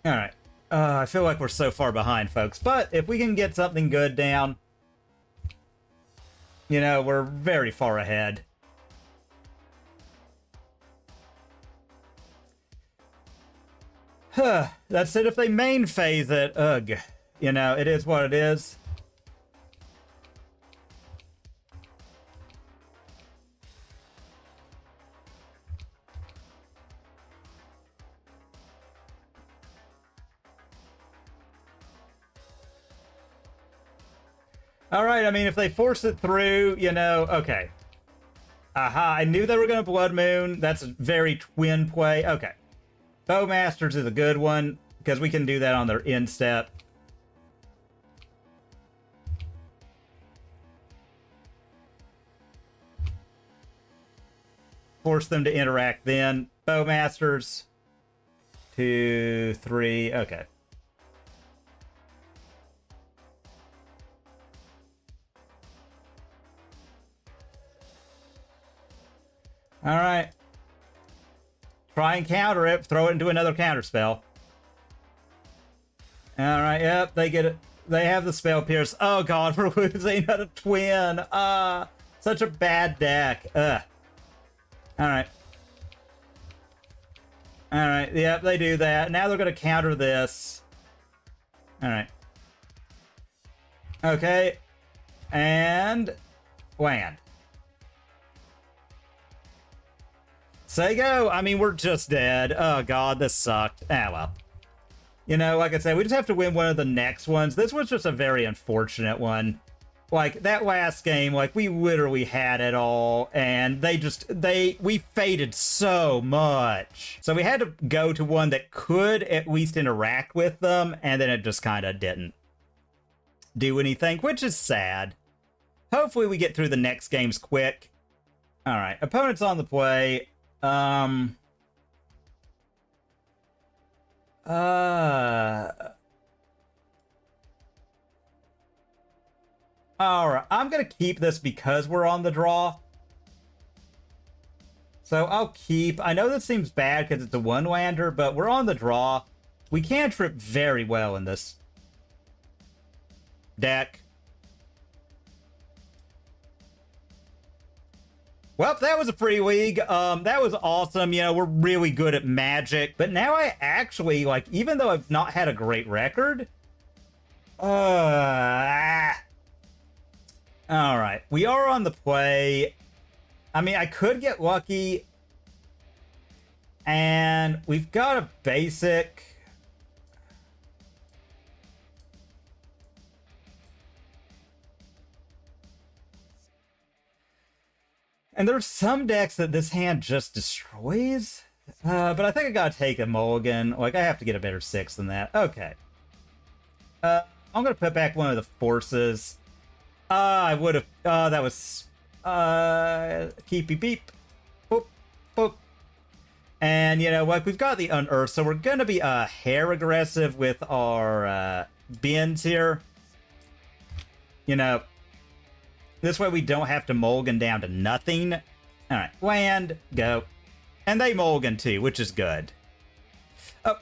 Alright. I feel like we're so far behind, folks. But if we can get something good down, you know, we're very far ahead. That's it if they main phase it. Ugh. You know, it is what it is. Alright, I mean, if they force it through, you know, okay. Aha, I knew they were going to Blood Moon. That's a very twin play. Okay. Bowmasters is a good one, because we can do that on their end step. Force them to interact then. Bowmasters. 2, 3, okay. Alright. Try and counter it. Throw it into another counter spell. Alright, yep, they get it. They have the spell pierce. Oh god, we're losing at a twin. Such a bad deck. Alright. Alright, yep, they do that. Now they're going to counter this. Alright. Okay. And... land. Sego, I mean, we're just dead. Oh, God, this sucked. Ah, well. You know, like I said, we just have to win one of the next ones. This was just a very unfortunate one. Like, that last game, like, we literally had it all, and we faded so much. So we had to go to one that could at least interact with them, and then it just kind of didn't do anything, which is sad. Hopefully we get through the next games quick. All right, opponent's on the play. All right, I'm gonna keep this because we're on the draw. So I'll keep. I know this seems bad because it's a one-lander, but we're on the draw. We can trip very well in this deck. Well, that was a free league. That was awesome. You know, we're really good at Magic, but now I actually, like, even though I've not had a great record, all right, we are on the play. I mean, I could get lucky, and we've got a basic. And there's some decks that this hand just destroys. But I think I gotta take a mulligan. Like, I have to get a better 6 than that. Okay. I'm gonna put back one of the forces. I would have... that was... keepy beep. Boop. Boop. And, you know, like, we've got the Unearth, so we're gonna be a hair aggressive with our bins here. You know... This way we don't have to mulligan down to nothing. Alright, land, go. And they mulligan too, which is good. Oh,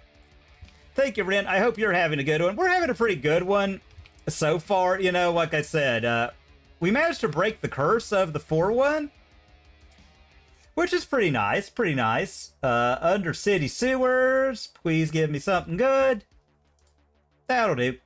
thank you, Ren. I hope you're having a good one. We're having a pretty good one so far. You know, like I said, we managed to break the curse of the 4-1. Which is pretty nice, pretty nice. Under city sewers, please give me something good. That'll do.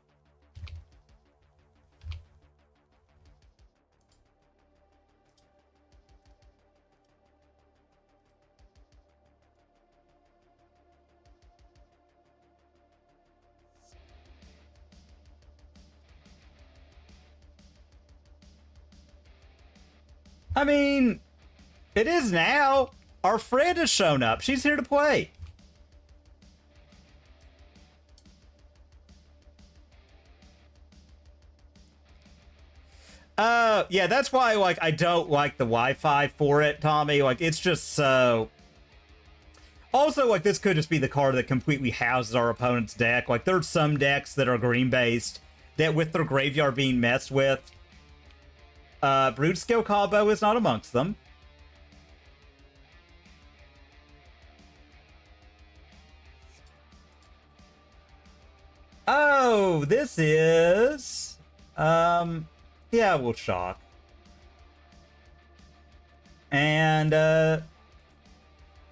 I mean, it is now. Our friend has shown up. She's here to play. Yeah, that's why, like, I don't like the Wi-Fi for it, Tommy. Like, it's just so... Also, like, this could just be the card that completely houses our opponent's deck. Like, there's some decks that are green-based that, with their graveyard being messed with, Broodscale Combo is not amongst them. Oh, this is... yeah, we'll shock. And,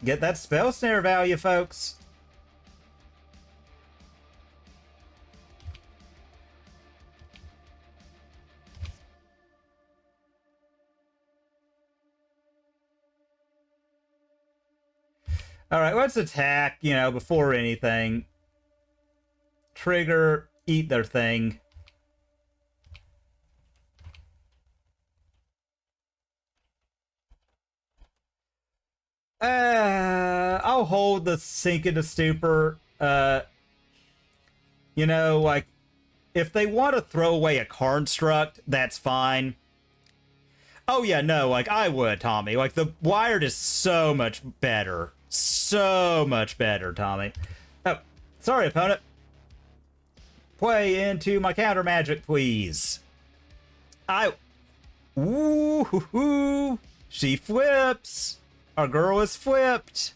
get that spell snare value, folks. Alright, let's attack, you know, before anything. Trigger, eat their thing. I'll hold the Sink into Stupor. You know, like, if they want to throw away a construct, that's fine. Oh yeah, no, like, I would, Tommy. Like, the Wired is so much better. So much better, Tommy. Oh, sorry, opponent. Play into my counter magic, please. Ooh, she flips. Our girl is flipped.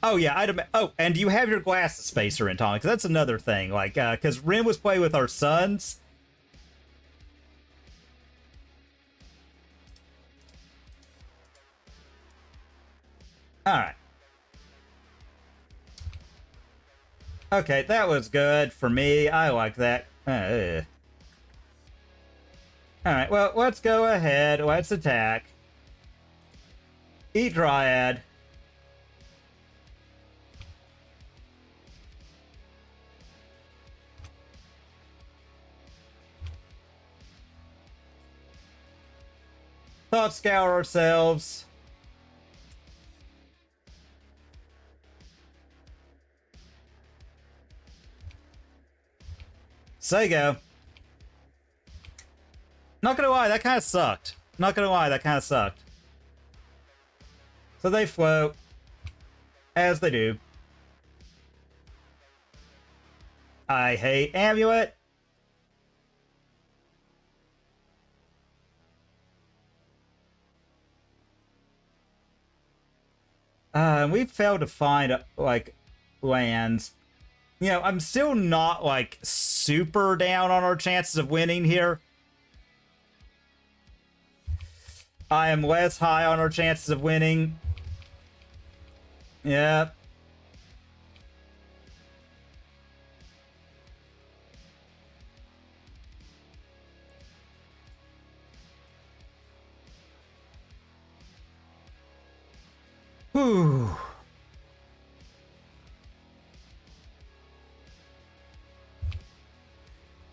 Oh yeah, oh, and do you have your glass spacer in, Tommy? Because that's another thing. Like, because Ren was playing with our sons. All right. Okay, that was good for me. I like that. Alright, well, let's go ahead. Let's attack. Eat Dryad. Thought scour ourselves. Sego. Not gonna lie, that kind of sucked. Not gonna lie, that kind of sucked. So they float, as they do. I hate Amulet. We failed to find, like, lands. You know, I'm still not, like, super down on our chances of winning here. I am less high on our chances of winning. Yeah. Whew.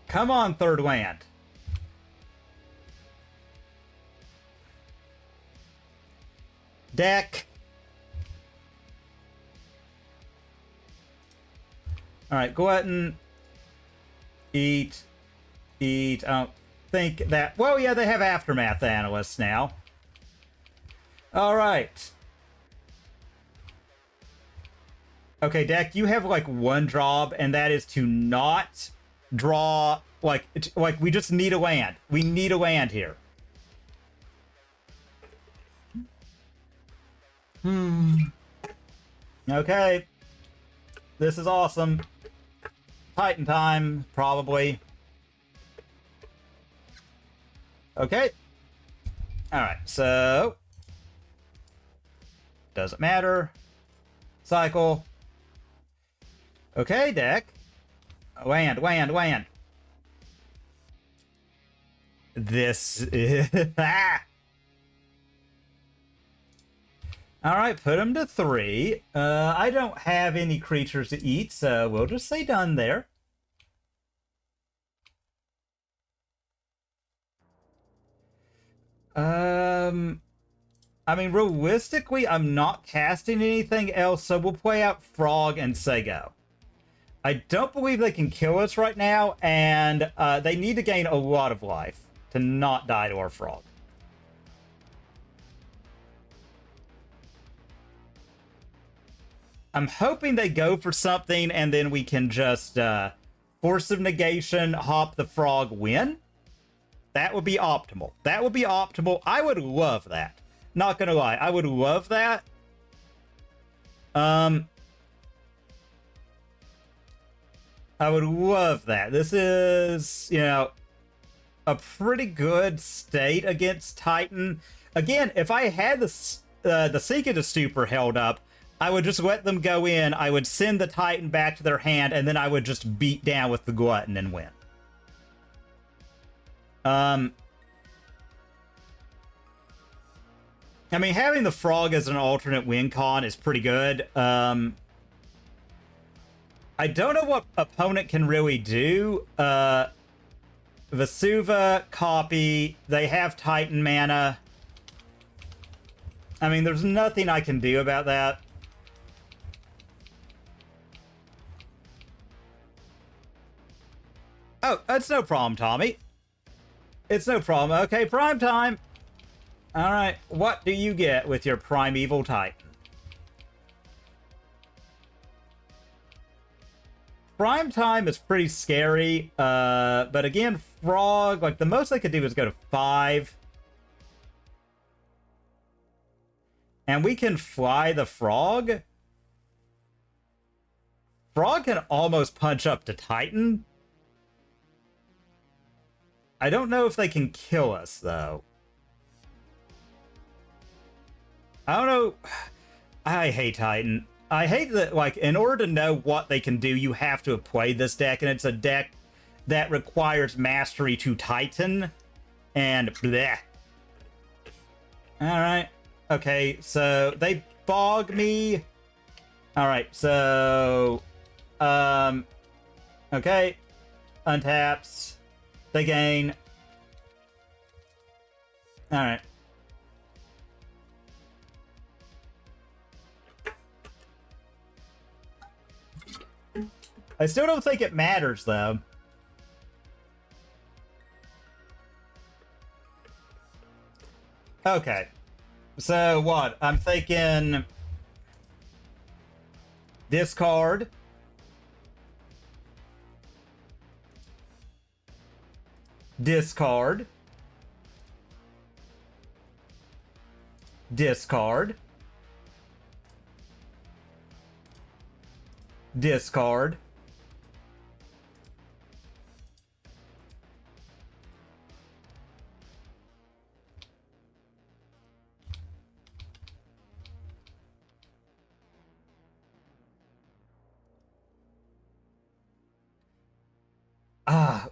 Come on, third land. Deck. Alright, glutton. Eat. Eat. I don't think that... Well, yeah, they have Aftermath Analysts now. Alright. Okay, deck, you have, like, one job, and that is to not draw... Like, we just need a land. We need a land here. Okay. This is awesome. Titan time, probably. Okay. Alright, so... Doesn't matter. Cycle. Okay, deck. Land, land, land. This is... Ah! Alright, put him to 3. I don't have any creatures to eat, so we'll just say done there. I mean, realistically, I'm not casting anything else, so we'll play out Frog and say go. I don't believe they can kill us right now, and they need to gain a lot of life to not die to our Frog. I'm hoping they go for something, and then we can just Force of Negation, hop the Frog, win. That would be optimal. That would be optimal. I would love that. Not gonna lie, I would love that. I would love that. This is, you know, a pretty good state against Titan. Again, if I had the Seeker to Stupor held up, I would just let them go in, I would send the Titan back to their hand, and then I would just beat down with the Glutton and win. I mean, having the Frog as an alternate win con is pretty good. I don't know what opponent can really do. Vesuva, copy. They have Titan mana. I mean, there's nothing I can do about that. Oh, it's no problem, Tommy. It's no problem. Okay, prime time. Alright, what do you get with your Primeval Titan? Prime time is pretty scary, but again, Frog, like, the most I could do is go to 5. And we can fly the Frog. Frog can almost punch up to Titan. I don't know if they can kill us, though. I don't know. I hate Titan. I hate that, like, in order to know what they can do, you have to have played this deck, and it's a deck that requires mastery to Titan, and bleh. Alright. Okay, so they bog me. Alright, so... Okay. Untaps. They gain. Alright. I still don't think it matters, though. Okay. So what? I'm thinking discard. Discard. Discard. Discard.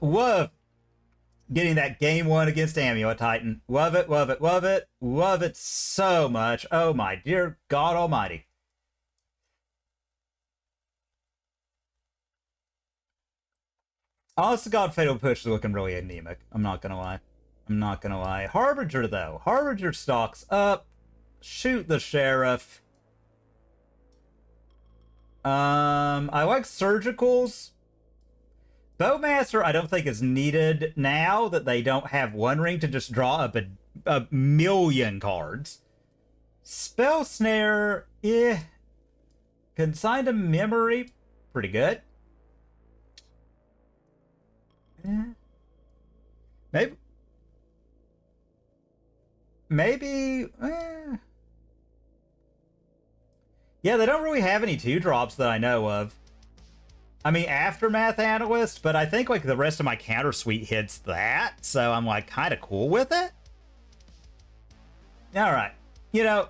Love getting that game one against Amio Titan. Love it, love it, love it, love it so much. Oh my dear God Almighty. Honest to God, Fatal Push is looking really anemic. I'm not gonna lie. I'm not gonna lie. Harbinger, though. Harbinger stocks up. Shoot the Sheriff. I like Surgicals. Bowmaster, I don't think is needed now that they don't have One Ring to just draw up a million cards. Spell Snare, Consigned to Memory, pretty good. Maybe. Maybe. Yeah, they don't really have any 2-drops that I know of. I mean, Aftermath Analyst, but I think like the rest of my counter suite hits that, so I'm like kind of cool with it. All right, you know,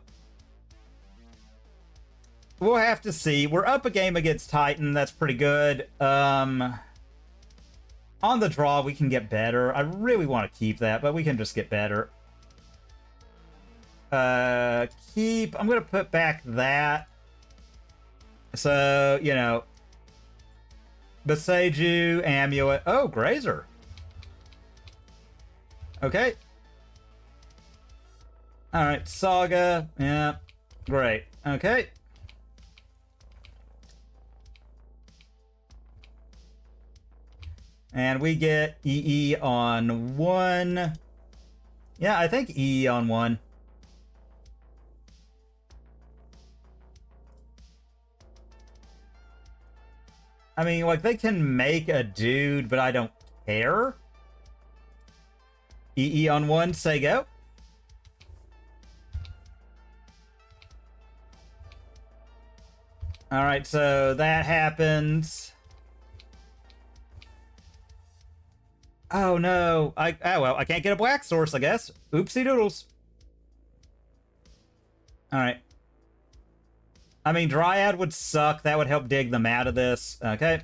we'll have to see. We're up a game against Titan. That's pretty good. On the draw, we can get better. I really want to keep that, but we can just get better. Keep. I'm gonna put back that. So you know. Beseiju, Amulet. Oh, Grazer. Okay. Alright, Saga. Yeah. Great. Okay. And we get EE on 1. Yeah, I think EE on 1. I mean, like, they can make a dude, but I don't care. EE on 1, say go. Alright, so that happens. Oh no. Well, I can't get a black source, I guess. Oopsie doodles. Alright. I mean, Dryad would suck. That would help dig them out of this. Okay.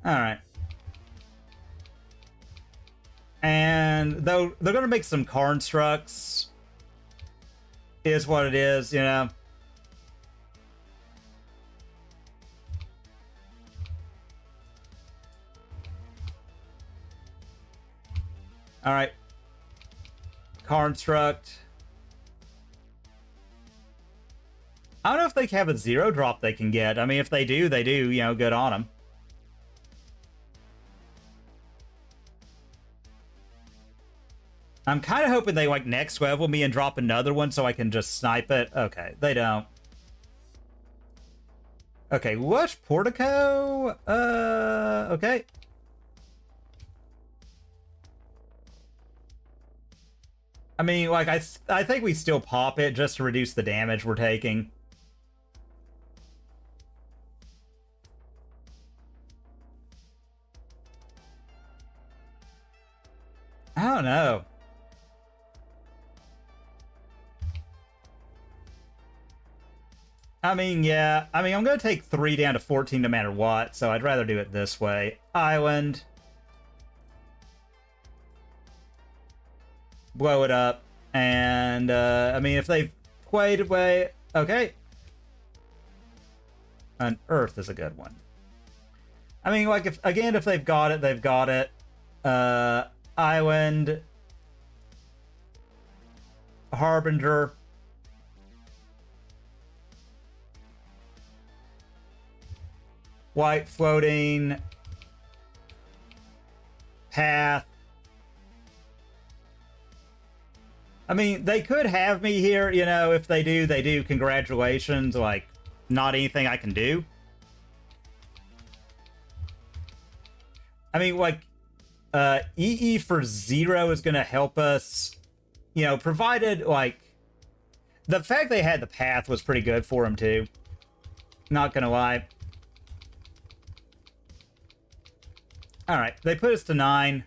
Alright. And though they're going to make some constructs, is what it is, you know. Alright. Construct. I don't know if they have a 0-drop they can get. I mean, if they do, they do. You know, good on them. I'm kind of hoping they, like, next level me and drop another one so I can just snipe it. Okay, they don't. Okay, Lush Portico? Okay. I mean, like, I think we still pop it just to reduce the damage we're taking. I don't know. I mean, yeah. I mean, I'm going to take 3 down to 14 no matter what, so I'd rather do it this way. Island. Blow it up. And, I mean, if they've played away... Okay. An Earth is a good one. I mean, like, if they've got it, they've got it. Island. Harbinger. White floating. path. I mean, they could have me here, you know, if they do, they do. Congratulations, like, not anything I can do. I mean, like, EE for 0 is going to help us, you know, provided, like, the fact they had the path was pretty good for him, too. Not going to lie. Alright, they put us to 9.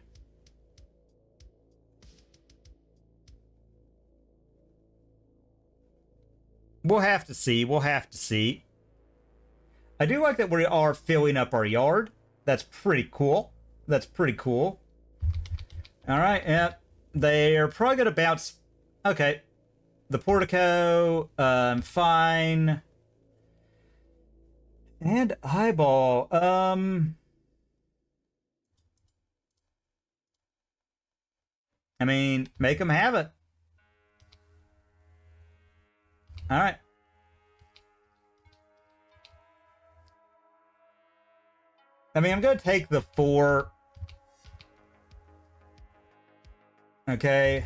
We'll have to see. We'll have to see. I do like that we are filling up our yard. That's pretty cool. That's pretty cool. Alright, yep. They're probably going to bounce... Okay. The portico, fine. And eyeball, I mean, make them have it. Alright. I mean, I'm going to take the 4. Okay.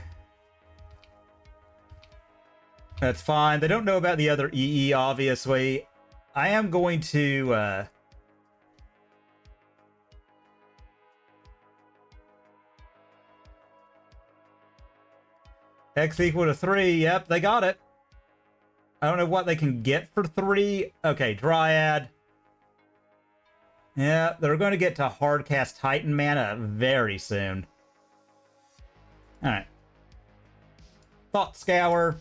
That's fine. They don't know about the other EE, obviously. I am going to, X equal to 3. Yep, they got it. I don't know what they can get for 3. Okay, Dryad. Yeah, they're going to get to Hardcast Titan mana very soon. Alright. Thought Scour.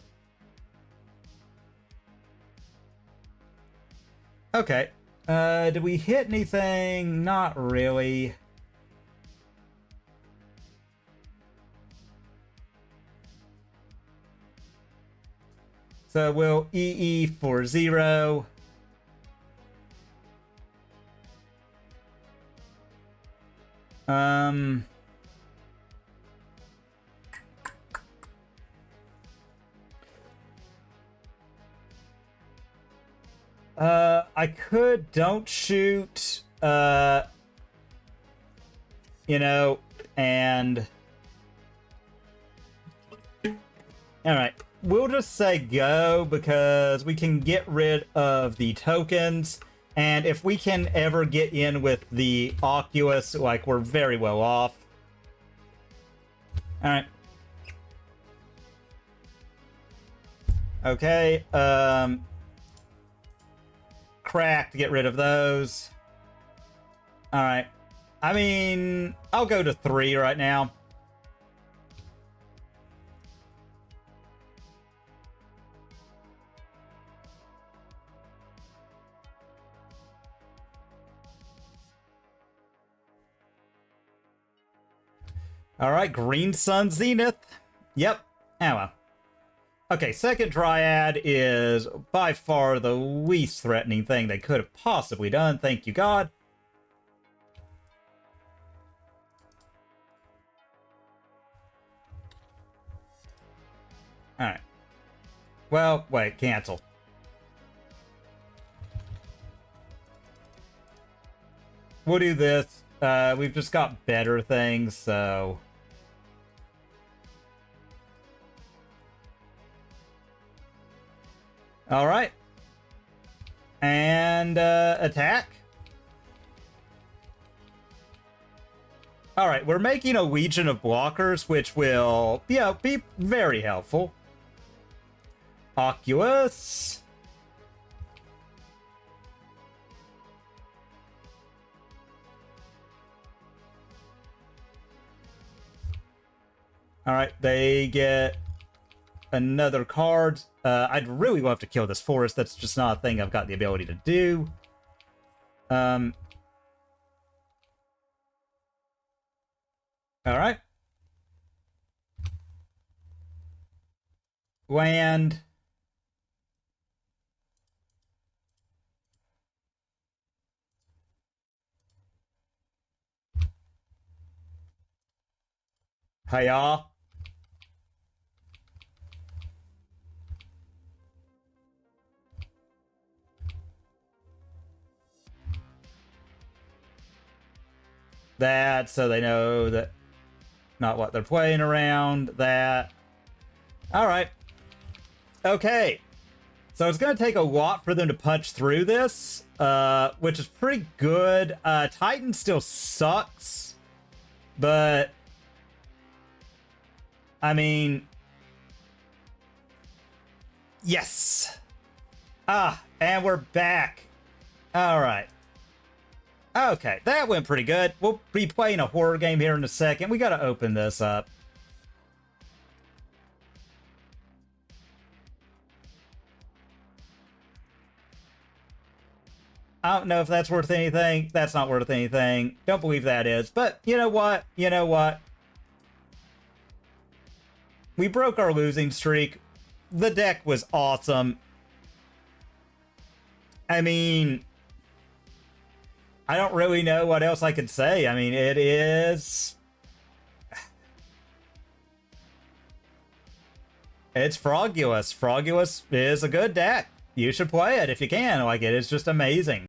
Okay. Did we hit anything? Not really. So we'll EE for 0. I could don't shoot, you know, and... Alright, we'll just say go, because we can get rid of the tokens, and if we can ever get in with the Oculus, like, we're very well off. Alright. Okay, crack to get rid of those. Alright. I mean, I'll go to 3 right now. Alright, Green Sun Zenith. Yep. Oh well. Okay, second Dryad is by far the least threatening thing they could have possibly done. Thank you, God. Alright. Well, wait, cancel. We'll do this. We've just got better things, so... Alright. And, attack. Alright, we're making a legion of blockers, which will, you know, be very helpful. Oculus. Alright, they get another card. I'd really love to kill this forest. That's just not a thing I've got the ability to do. Alright. Land. Hiya. that so they know that not what they're playing around. That. All right. Okay. So it's going to take a lot for them to punch through this, which is pretty good. Titan still sucks, but I mean, yes. And we're back. All right. Okay, that went pretty good. We'll be playing a horror game here in a second. We got to open this up. I don't know if that's worth anything. That's not worth anything. Don't believe that is. But you know what? You know what? We broke our losing streak. The deck was awesome. I mean, I don't really know what else I could say. I mean, it is... It's Frogulus. Frogulus is a good deck. You should play it if you can. Like, it is just amazing.